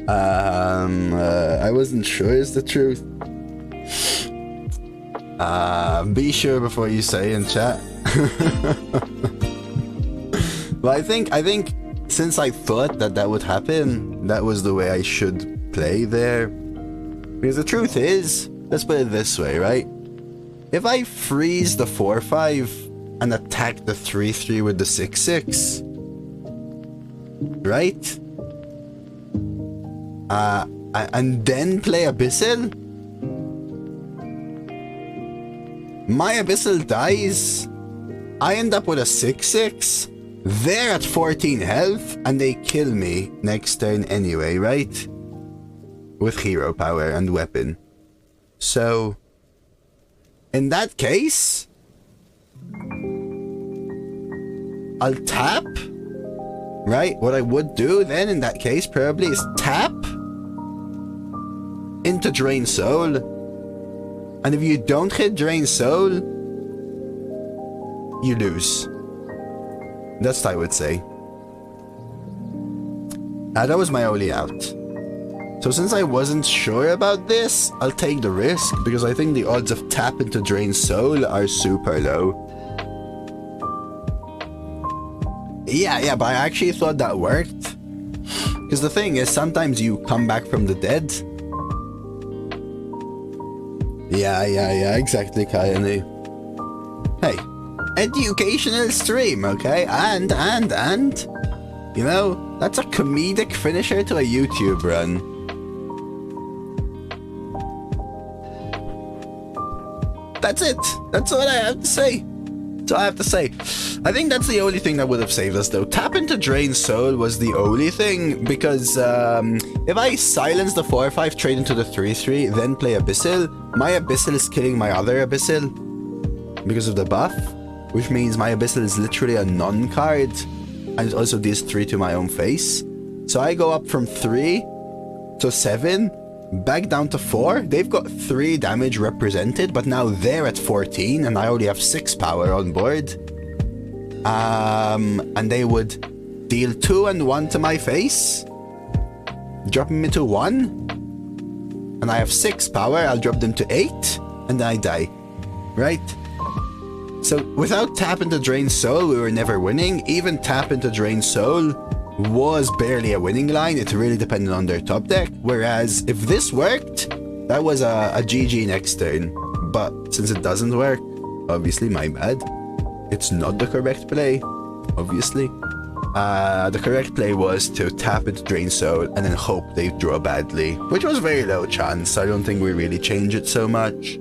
I wasn't sure is the truth. Be sure before you say in chat. But I think since I thought that would happen, that was the way I should play there. Because the truth is, let's put it this way, right? If I freeze the 4/5 and attack the 3/3 with the 6/6, right? And then play Abyssal, my Abyssal dies, I end up with a 6/6, they're at 14 health, and they kill me next turn anyway, right? With hero power and weapon. So, in that case, I'll tap, right? What I would do then in that case probably is tap into Drain Soul. And if you don't hit Drain Soul, you lose. That's what I would say. That was my only out. So since I wasn't sure about this, I'll take the risk because I think the odds of tap into Drain Soul are super low. Yeah, but I actually thought that worked. Because the thing is, sometimes you come back from the dead. Yeah, exactly, Kayane. Hey, educational stream, okay? And, you know, that's a comedic finisher to a YouTube run. That's it. That's all I have to say. That's all I have to say. I think that's the only thing that would have saved us, though. Tap into Drain Soul was the only thing, because if I silence the 4/5, trade into the 3/3, then play Abyssal, my Abyssal is killing my other Abyssal because of the buff, which means my Abyssal is literally a non-card, and it also deals 3 to my own face. So I go up from 3 to 7, back down to 4. They've got 3 damage represented, but now they're at 14, and I only have 6 power on board. And they would deal 2 and 1 to my face, dropping me to 1. And I have 6 power, I'll drop them to 8, and then I die. Right? So without tap into Drain Soul, we were never winning. Even tap into Drain Soul was barely a winning line. It really depended on their top deck. Whereas if this worked, that was a GG next turn. But since it doesn't work, obviously my bad. It's not the correct play, obviously. The correct play was to tap into Drain Soul and then hope they draw badly, which was very low chance. I don't think we really change it so much.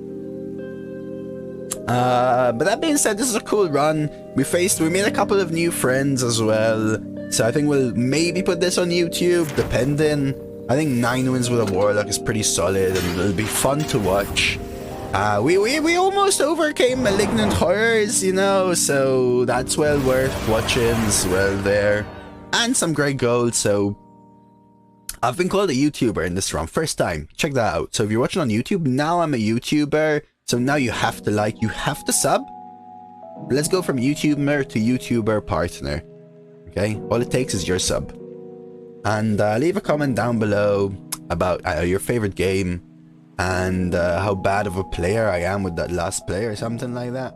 But that being said, this is a cool run. We made a couple of new friends as well. So I think we'll maybe put this on YouTube, depending. I think 9 wins with a Warlock is pretty solid and it'll be fun to watch. We almost overcame Malignant Horrors, you know, so that's well worth watching as well there. And some great gold, so I've been called a YouTuber in this run, first time. Check that out. So if you're watching on YouTube, now I'm a YouTuber. So now you have to like, you have to sub. Let's go from YouTuber to YouTuber partner. Okay, all it takes is your sub. And leave a comment down below about your favorite game and how bad of a player I am with that last play or something like that.